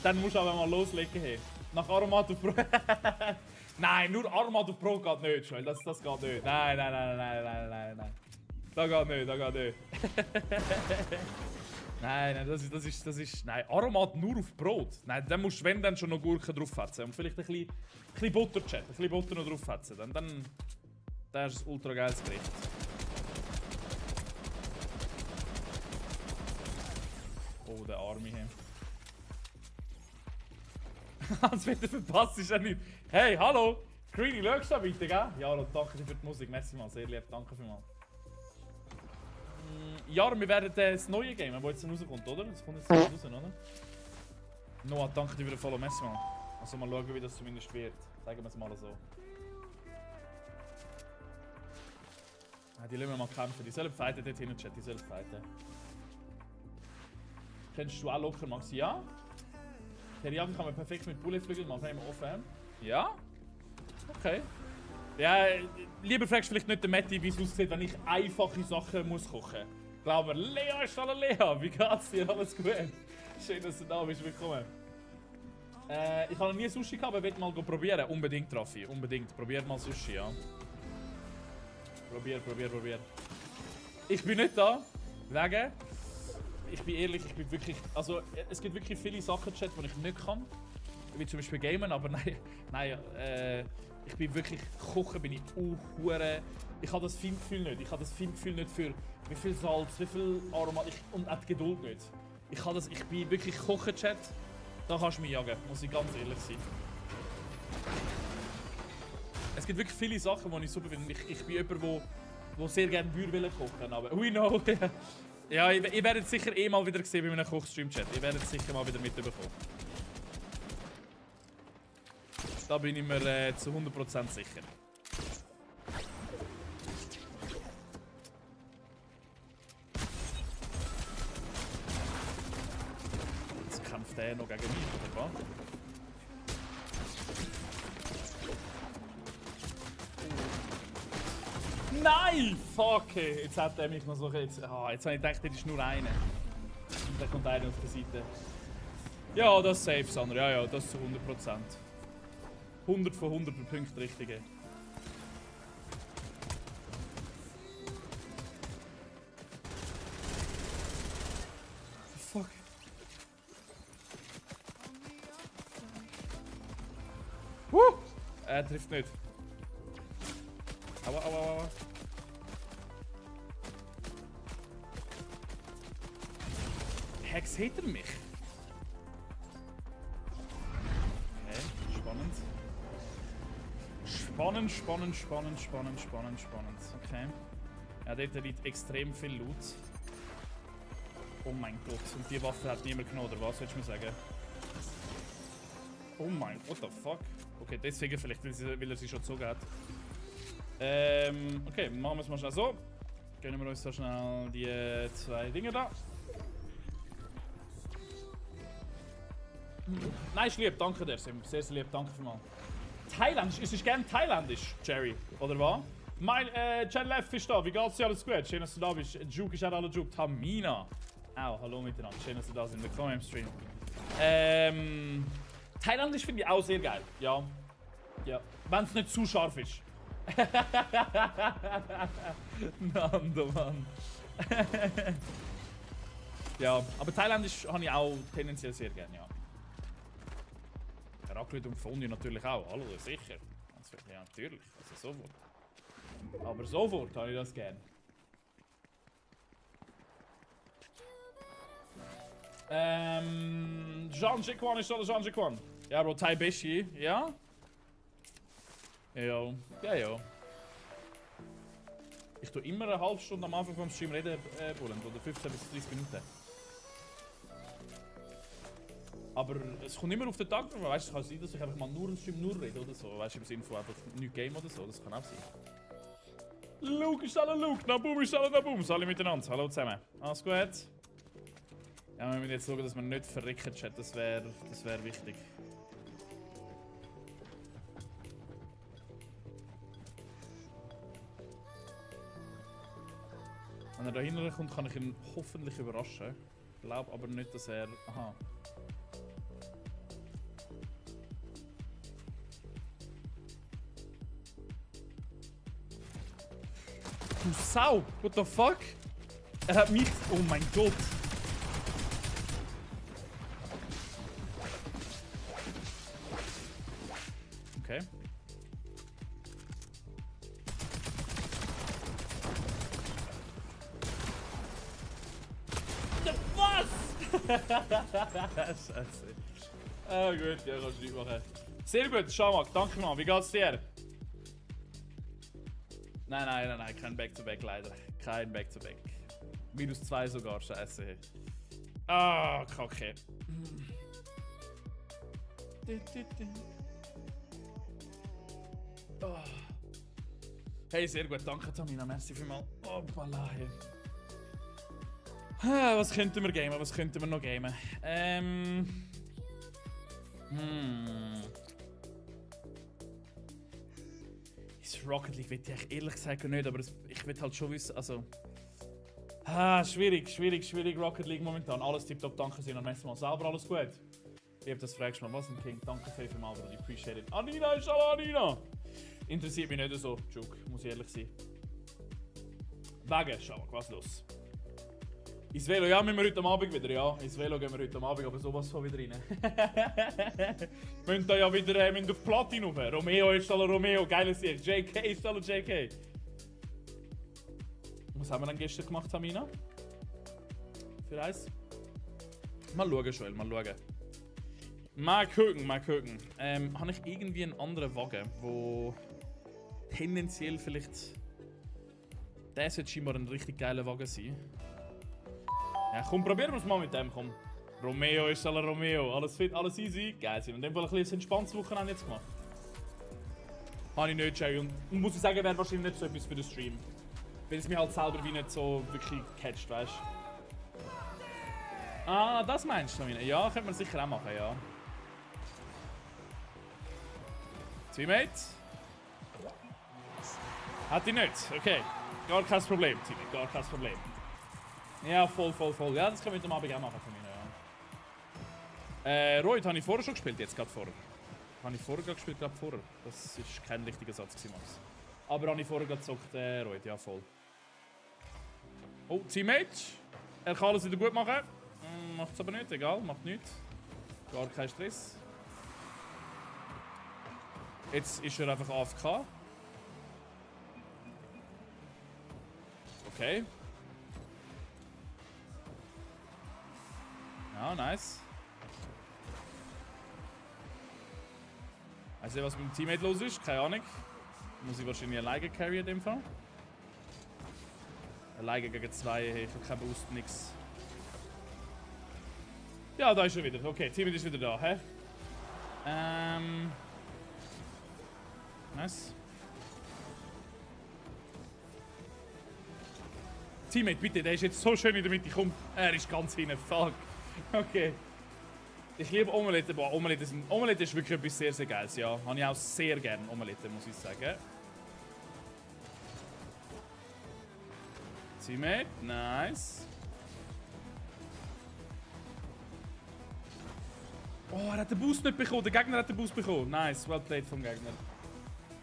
Dann musst du aber mal loslegen. Hey. Nach Aromat auf Pro. Nein, nur Aromat auf Pro geht nicht, Joel. Das geht nicht. Nein. Da geht nicht, da geht nicht. Nein, das ist... Nein, Aromat nur auf Brot. Nein, dann musst du, wenn dann schon noch Gurken draufhetzen. Und vielleicht ein bisschen Butter, Chat. Ein bisschen Butter noch draufhetzen. Dann das ist ein ultra geiles Gericht. Oh, der Arme hier. Hans Peter verpasst ist ja nicht. Hey, hallo! Greeny, schaust du da bitte, gell? Ja, danke dir für die Musik. Merci mal, sehr lieb. Danke vielmals. Ja, wir werden das neue Game, das jetzt rauskommt, oder? Das kommt jetzt raus, oder? Noah, danke dir für den Follow. Merci mal. Also mal schauen, wie das zumindest wird. Sagen wir es mal so. Die lassen wir mal kämpfen. Die sollen fighten dort hinten, Chat. Die sollen fighten. Kennst du auch locker, Max? Ja? Teriyaki kann man perfekt mit Bulletflügeln machen, immer offen. Ja? Okay. Ja, lieber fragst du vielleicht nicht den Matti, wie es aussieht, wenn ich einfache Sachen muss kochen muss. Glaub mir, Lea ist alle Lea. Wie geht's dir? Alles gut? Schön, dass du da bist. Willkommen. Ich habe noch nie Sushi gehabt, aber ich will mal probieren. Unbedingt, Raffi. Unbedingt. Probier mal Sushi, ja. Probier. Ich bin nicht da. Wegen. Ich bin ehrlich, ich bin wirklich... Also, es gibt wirklich viele Sachen, Chat, die ich nicht kann. Wie zum Beispiel Gamen, aber nein, ich bin wirklich... Kochen bin ich hure. Ich habe das Feingefühl nicht. Ich habe das Feingefühl nicht für wie viel Salz, wie viel Aromat und auch die Geduld nicht. Ich bin wirklich Kochen-Chat. Da kannst du mich jagen, muss ich ganz ehrlich sein. Es gibt wirklich viele Sachen, die ich super finde. Ich bin jemand, der sehr gerne Bauer kochen, aber we know. Ja, ihr werdet es sicher mal wieder sehen bei meinem Kochstream-Chat. Ihr werdet es sicher mal wieder mitbekommen. Da bin ich mir zu 100% sicher. Jetzt kämpft der noch gegen mich, oder was? Nein! Fuck! Jetzt hat er mich noch so... Jetzt habe ich gedacht, das ist nur einer. Und dann kommt einer auf der Seite. Ja, das ist safe, Sandra. Ja, das zu 100%. 100 von 100 Punkten richtige. Fuck. Er trifft nicht. Aua. Hex hinter mich. Okay, spannend. Okay. Ja, dort liegt extrem viel Loot. Oh mein Gott, und die Waffe hat niemand genommen, oder was willst du mir sagen? Oh mein, what the fuck? Okay, deswegen vielleicht, weil er sie schon gezogen hat. Okay, machen wir es mal schnell so. Gönnen wir uns so schnell die zwei Dinge da. Nein, ist lieb, danke dir, Sim. Sehr lieb, danke vielmals. Thailändisch, ist es gerne thailändisch, Jerry, oder was? Mein Channel F ist da, wie geht's dir? Alles gut? Schön, dass du da bist. Juke ist auch alle Juke. Tamina. Au, hallo miteinander. Schön, dass du da sind. Willkommen im Stream. Thailändisch finde ich auch sehr geil. Ja. Wenn es nicht zu scharf ist. Nando, Mann. Ja, aber Thailändisch habe ich auch tendenziell sehr gerne, ja. Raclette und Fondue natürlich auch. Hallo, sicher. Ja, natürlich. Also sofort. Aber sofort habe ich das gern. Jean Jikwan ist da, Jean Jikwan. Ja, Bro, Thai Beshi, ja? Ja. Ich tue immer eine halbe Stunde am Anfang vom Stream reden, Bullen, oder 15 bis 30 Minuten. Aber es kommt immer auf den Tag, weißt du, es kann sein, dass ich einfach mal nur im Stream rede oder so. Weißt du, im Sinne von einfach nicht Game oder so, das kann auch sein. Luke ist alle Luke, Naboom ist alle Naboom, alle miteinander. Hallo zusammen. Alles gut? Ja, wir müssen jetzt schauen, dass wir nicht verrecken, Chat, das wär wichtig. Wenn er da hinten kommt, kann ich ihn hoffentlich überraschen. Ich glaube aber nicht, dass er... Aha. Du Sau! What the fuck? Er hat mich... Oh mein Gott! Okay. Was? Scheiße. Ah gut, ja, kannst du nicht machen. Sehr gut, Schamak, danke mal. Wie geht's dir? Nein, kein Back-to-Back leider. Kein Back-to-Back. -2 sogar, scheiße. Ah, kacke. Oh. Hey, sehr gut, danke Tamina, merci vielmals. Oh, Balahe. Was könnten wir gamen? Was könnten wir noch gamen? Ist Rocket League will ich ehrlich gesagt nicht, aber ich will halt schon wissen, also... schwierig Rocket League momentan. Alles tipptopp, danke sehr. Am nächsten Mal selber alles gut. Ich hab das fragst mal, was ein King. Danke vielmals, Bro, ich appreciate it. Anina, inshallah, Anina! Interessiert mich nicht so, Joke, muss ich ehrlich sein. Wegen, schau mal, was los? Ins Velo, ja, müssen wir heute Abend wieder, ja. Ins Velo gehen wir heute Abend, aber sowas von wieder rein. Wir müssen da ja wieder auf Platin rauf. Romeo ist alle Romeo, geiles Sieg. JK ist alle JK. Was haben wir dann gestern gemacht, Tamina? Für eins? Mal schauen, Joel, mal schauen. Mal gucken. Habe ich irgendwie einen anderen Wagen, wo tendenziell vielleicht... Der sollte scheinbar ein richtig geiler Wagen sein. Ja, komm, probieren wir es mal mit dem, komm. Romeo ist alle Romeo, alles fit, alles easy. Geil, sind wir in dem Fall ein bisschen entspanntes Wochenende jetzt gemacht. Habe ich nicht, Jay. Und muss ich sagen, wäre wahrscheinlich nicht so etwas für den Stream. Weil es mich halt selber wie nicht so wirklich catcht, weißt du? Ah, das meinst du, Tamina? Ja, könnte man sicher auch machen, ja. Teammate? Hat die nicht, okay. Gar kein Problem, Teammate, gar kein Problem. Ja, voll. Ja, das können wir heute Abend auch machen, Tamina, ja. Royd, habe ich vorher schon gespielt, jetzt gerade vorher. Habe ich vorher gespielt, gerade vorher. Das ist kein richtiger Satz gewesen, Max. Aber habe ich vorher gerade gezockt, Royd, ja, voll. Oh, Teammate. Er kann alles wieder gut machen. Macht es aber nicht, egal, macht nichts. Gar kein Stress. Jetzt ist er einfach AFK. Okay. Ja, nice. Weißt du, was mit dem Teammate los ist? Keine Ahnung. Muss ich wahrscheinlich alleine carryen in dem Fall. Alleine gegen 2, hey, ich habe keinen Boost, nix. Ja, da ist er wieder. Okay, Teammate ist wieder da, hä? Nice. Teammate, bitte, der ist jetzt so schön in der Mitte. Komm, er ist ganz hinten. Fuck. Okay. Ich liebe Omelette. Boah, Omelette ist wirklich etwas sehr, sehr Geiles. Ja, habe ich auch sehr gerne Omelette, muss ich sagen. Teammate, nice. Oh, er hat den Boost nicht bekommen. Der Gegner hat den Boost bekommen. Nice, well played vom Gegner.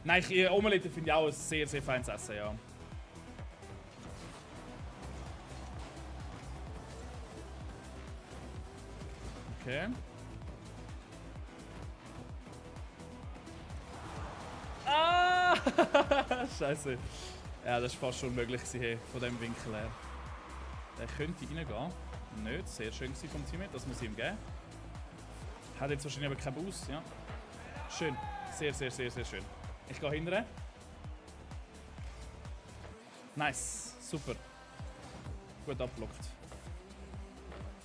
Nein, Omelette finde ich auch ein sehr, sehr feines Essen, ja. Okay. Ah! Scheiße. Ja, das war fast schon möglich gewesen, von dem Winkel her. Der könnte reingehen. Nicht. Sehr schön gewesen vom Teammate, das muss ich ihm geben. Hat jetzt wahrscheinlich aber keinen Boost, ja. Schön. Sehr, sehr, sehr, sehr schön. Ich gehe hinterher. Nice. Super. Gut abblockt.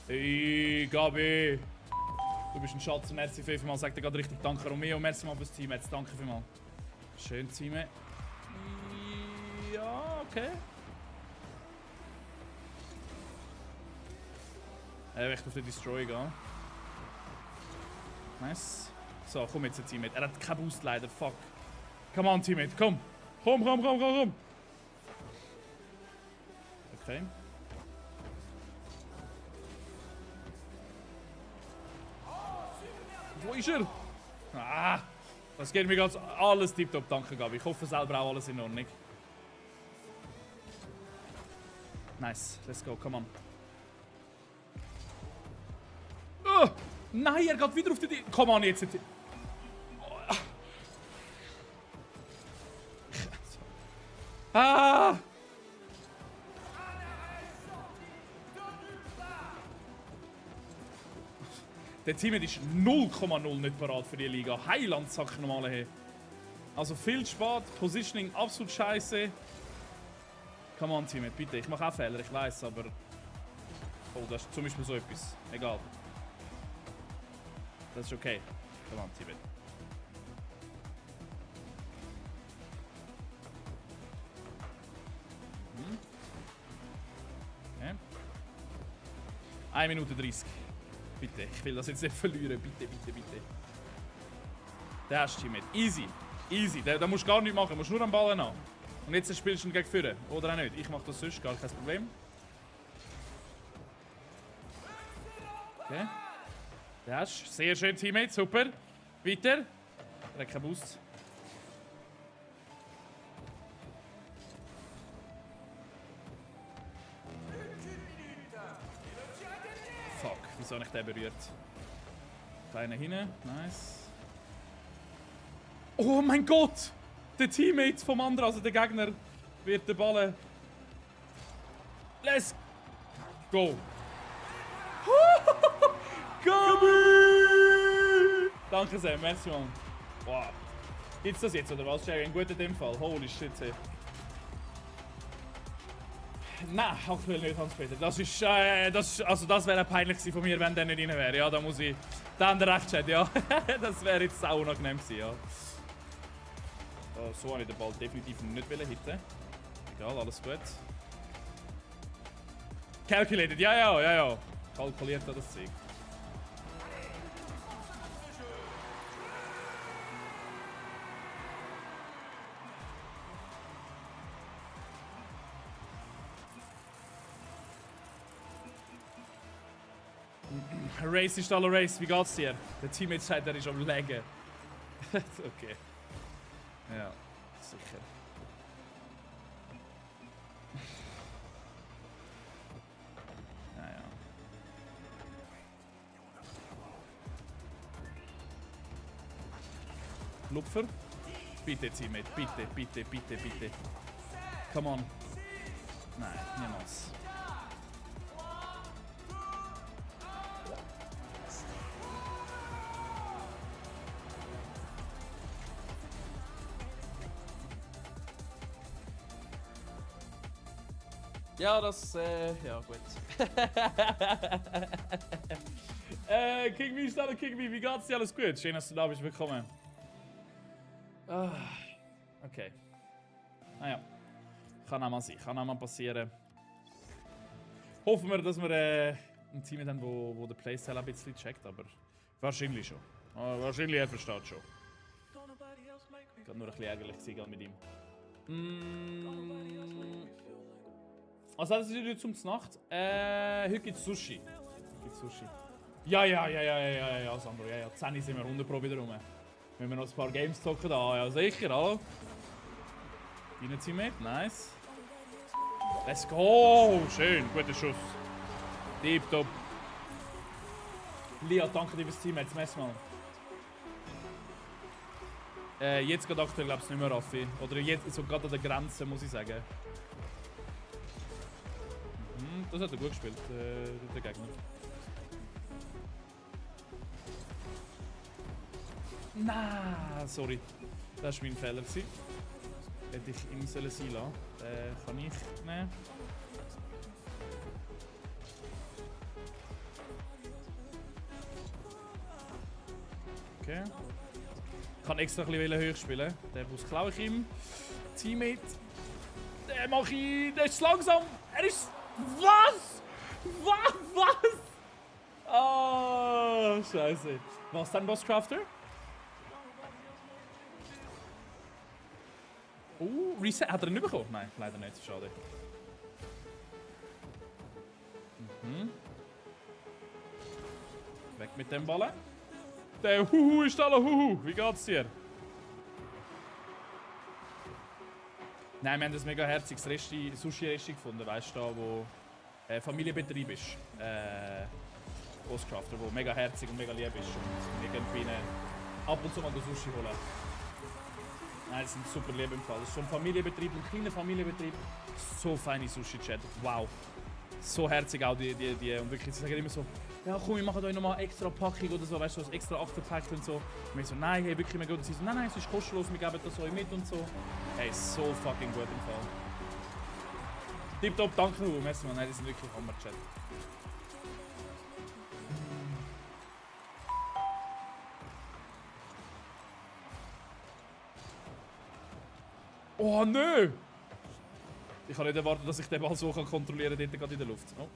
Hey, Gabi! Du bist ein Schatz, merci vielmals. Sag dir gerade richtig danke, Romeo. Merci mal fürs Team jetzt. Danke vielmals. Schön, Team. Ja, okay. Ich möchte auf den Destroy gehen. Nice. So, komm jetzt, Teammate. Er hat keinen Boost leider. Fuck. Come on, Teammate. Komm. Komm. Okay. Wo ist er? Ah, das geht mir ganz alles tipptopp, danke Gabi. Ich hoffe selber auch alles in Ordnung. Nice. Let's go. Come on. Oh, nein, er geht wieder auf die... Come on, jetzt. Ah! Der Teammate ist 0,0 nicht parat für die Liga. Heiland, sag ich nochmal her. Also viel spät, Positioning absolut scheiße. Come on, Teammate, bitte. Ich mache auch Fehler, ich weiß, aber... Oh, das ist zum Beispiel so etwas. Egal. Das ist okay. Come on, Teammate. Okay. 1 Minute 30. Bitte, ich will das jetzt nicht verlieren. Bitte, bitte, bitte. Der ist Teammate. Easy. Easy. Da musst du gar nichts machen. Du musst nur am Ball haben. Und jetzt spielst du ihn gegen Führer. Oder auch nicht. Ich mache das sonst. Gar kein Problem. Okay. Der ist sehr schön, Teammate. Super. Weiter. Er hat keinen Boost. Fuck, wieso habe ich den berührt? Kleiner hinten, nice. Oh mein Gott! Der Teammate vom anderen, also der Gegner, wird den Ball. Let's go! Gabi! Danke sehr, merci man. Wow. Gibt's das jetzt oder was? Ein guter in dem Fall. Holy shit, ey. Nein, aktuell nicht, Hans-Peter. Das wäre peinlich von mir, wenn der nicht rein wäre. Ja, da muss ich... Dann der Rechtschat, ja. Das wäre jetzt auch unangenehm gewesen, ja. So habe ich den Ball definitiv nicht hitten. Egal, alles gut. Calculated, ja. Kalkuliert hat das Zeug. Race ist alle Race, wie geht's dir? Der Teammate sagt, er ist am Laggen. Okay. Ja, sicher. Naja. Lupfer? Bitte, Teammate, bitte. Come on. Nein, niemals. Ja, das, ja, gut. King V, Stelle King V, wie geht's dir? Alles gut? Schön, dass du da bist. Willkommen. Okay. Naja. Kann auch mal sein, kann auch mal passieren. Hoffen wir, dass wir ein Team haben, wo der Playstyle ein bisschen checkt, aber wahrscheinlich schon. Wahrscheinlich, er versteht schon. Kann nur ein bisschen ärgerlich sein mit ihm. Also das ist heute zum Nacht. Heute gibt's Sushi. Ja, Sandro, ja. 10 sind wir 100 Pro wieder rum. Wenn wir noch ein paar Games zocken, ja sicher, hallo. Deine Teammate, nice. Let's go! Schön, guter Schuss. Tipptopp. Lia, danke dir fürs Teammate, zum ersten Mal. Jetzt geht aktuell, glaube ich, nicht mehr Raffi. Oder jetzt so gerade an der Grenze, muss ich sagen. Das hat er gut gespielt, der Gegner. Nein, sorry. Das war mein Fehler. Hätte ich ihm sein lassen. Kann ich nehmen. Okay. Ich kann extra ein bisschen höher spielen. Den Bus klaue ich ihm. Teammate. Den mache ich. Der ist langsam. Er ist. Was? Was? Oh, scheiße. Was dann, Bosscrafter? Reset. Hat er ihn nicht bekommen? Nein, leider nicht. Schade. Weg mit dem Ballen. Der Huhu ist alle Huhu. Wie geht's dir? Nein, wir haben ein mega herziges Sushi-Resti gefunden, weißt du, da, wo Familienbetrieb ist. Ghostcrafter, wo mega herzig und mega lieb ist. Und irgendwie ab und zu mal Sushi holen. Nein, das sind super lieb im Fall. Das ist so ein Familienbetrieb, ein kleiner Familienbetrieb. So feine Sushi-Chat. Wow. So herzig auch die. Und wirklich, sie sagen immer so, ja komm, wir machen euch nochmal extra Packung oder so, weißt du, so ein extra Achterpack und so. Und wir so, nein, hey, wirklich mega gut. Und sie so, nein, es ist kostenlos, wir geben das euch mit und so. Hey, so fucking gut im Fall. Tipptopp, danke, merci man, nein, die sind wirklich Hammer-Chat. Oh nö! Ich kann nicht erwarten, dass ich den Ball so kontrollieren kann, dort gerade in der Luft. Oh.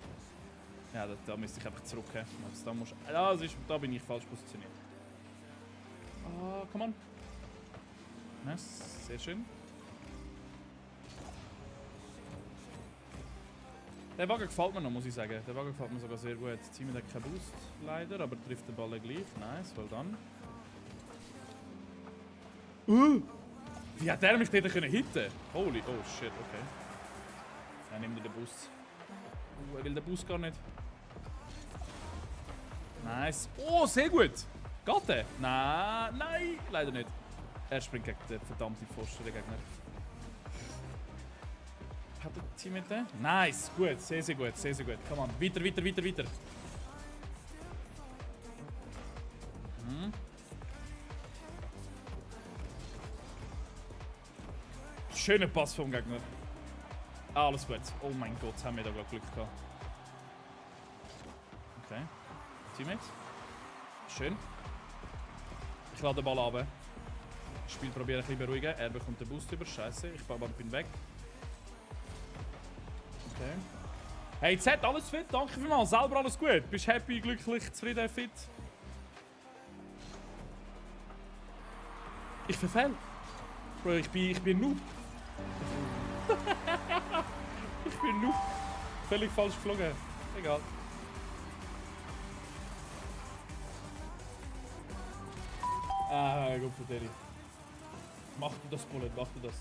Ja, da müsste ich einfach zurück. Da bin ich falsch positioniert. Ah, come on. Nice, sehr schön. Der Wagen gefällt mir noch, muss ich sagen. Der Wagen gefällt mir sogar sehr gut. Team hat keinen Boost, leider, aber trifft den Ball gleich. Nice, well done. Wie hat der mich dort hitten? Holy, oh shit, okay. Ja, nimm dir den Boost. Er will den Boost gar nicht. Nice. Oh, sehr gut. Geht der? Nein, nein, leider nicht. Er springt gegen den verdammten Pfosten, der Gegner. Hat der Teammate? Nice, gut, sehr, sehr gut, sehr, sehr gut. Come on, weiter, weiter, weiter, weiter. Schöner Pass vom Gegner. Alles gut. Oh mein Gott, haben wir da gerade Glück gehabt. Okay. Teammate. Schön. Ich lade den Ball runter. Das Spiel probiere ich ein bisschen beruhigen. Er bekommt den Boost über. Scheiße, ich bin weg. Okay. Hey, Z, alles fit? Danke vielmals. Selber alles gut? Bist happy, glücklich, zufrieden, fit? Ich verfehl. Bro, ich bin Noob. Ich bin Noob. Völlig falsch geflogen. Egal. Ah, gut für Deli. Mach du das, Bullet, mach du das.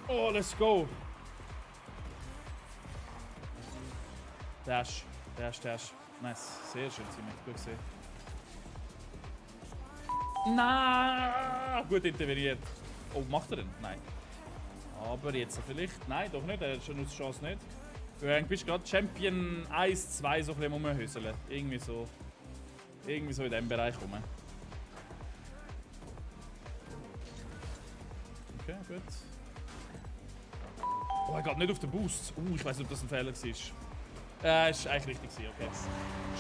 Oh, let's go. Dash, Dash, Dash. Nice, sehr schön, ziemlich gut gesehen. Na, gut interveniert. Oh, macht er denn? Nein. Aber jetzt vielleicht. Nein, doch nicht. Er hat schon die Chance nicht. Du bist gerade Champion 1, 2 so ein bisschen rumhöseln. Irgendwie so in diesem Bereich rum. Okay, gut. Oh, er geht nicht auf den Boost. Ich weiß nicht, ob das ein Fehler war. Ist eigentlich richtig, okay.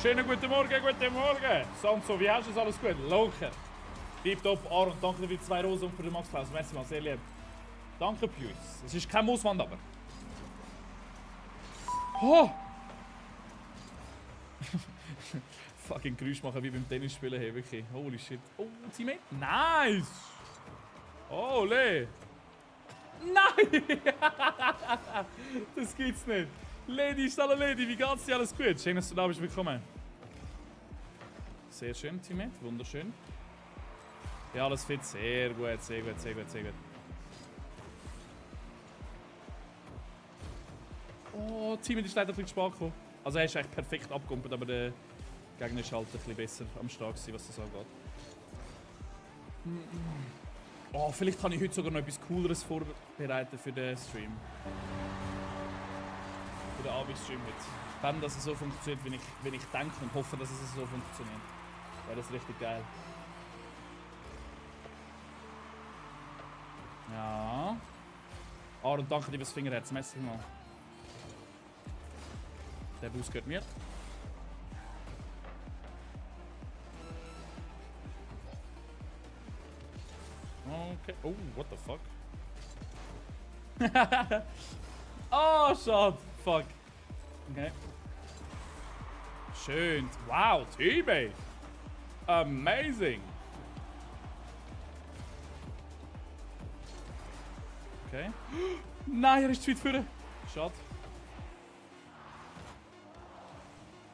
Schönen guten Morgen, guten Morgen. Sanso, wie hast du es? Alles gut? Locker. Tipptopp, Aaron, danke für die 2 Rosen und für den Max Klaus. Merci mal, sehr lieb. Danke, Pius. Es ist kein Mauswand, aber. Oh! Fucking Geräusch machen wie beim Tennisspielen, hey, wirklich. Holy shit. Oh, Teammate. Nice! Ole! Nein! Das gibt's nicht. Lady, ist alle Lady, wie geht's dir? Alles gut? Schön, dass du da bist. Willkommen. Sehr schön, Teammate. Wunderschön. Ja, alles fit. Sehr gut, sehr gut, sehr gut, sehr gut. Oh, Teammate ist leider ein bisschen spät gekommen. Also er ist eigentlich perfekt abgekumpelt, aber der Gegner ist halt ein bisschen besser am Start gewesen, was das angeht. Oh, vielleicht kann ich heute sogar noch etwas Cooleres vorbereiten für den Stream. Für den Abendstream heute. Wenn das so funktioniert, wenn ich denke und hoffe, dass es so funktioniert. Wäre das richtig geil. Ja. Aaron, danke dir fürs Fingerherz. Merci mal. Der Boost gehört mir. Okay. Oh, what the fuck? Oh, schade. Fuck. Okay. Schön. Wow, Teammate. Amazing. Okay. Nein, er ist zu weit vorne. Schade.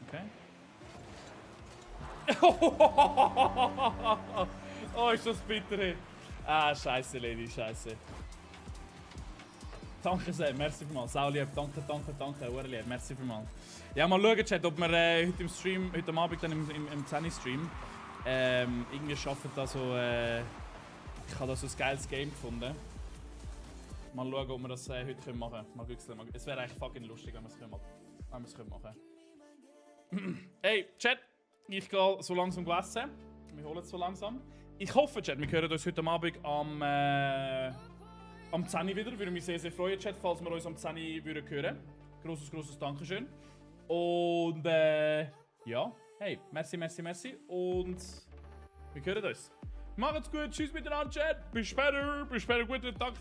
Okay. Oh, ist das bitter, hey. Ah, scheiße, Lady, scheiße. Danke sehr, merci vielmals. Sau lieb, danke, lieb, merci vielmals. Ja, mal schauen, Chat, ob wir heute im Stream, heute Abend dann im 10-Stream irgendwie schaffen, da so. Ich habe da so ein geiles Game gefunden. Mal schauen, ob wir das heute machen können. Mal wechseln. Es wäre eigentlich fucking lustig, wenn wir es machen können. Hey, Chat, ich gehe so langsam essen. Wir holen es so langsam. Ich hoffe, Chat, wir hören uns heute Abend am 10 Uhr wieder. Würde mich sehr, sehr freuen, Chat, falls wir uns am 10 Uhr hören würden. Grosses Dankeschön. Und ja, hey, merci. Und wir hören uns. Macht's gut, tschüss miteinander, Chat. Bis später, guten Tag,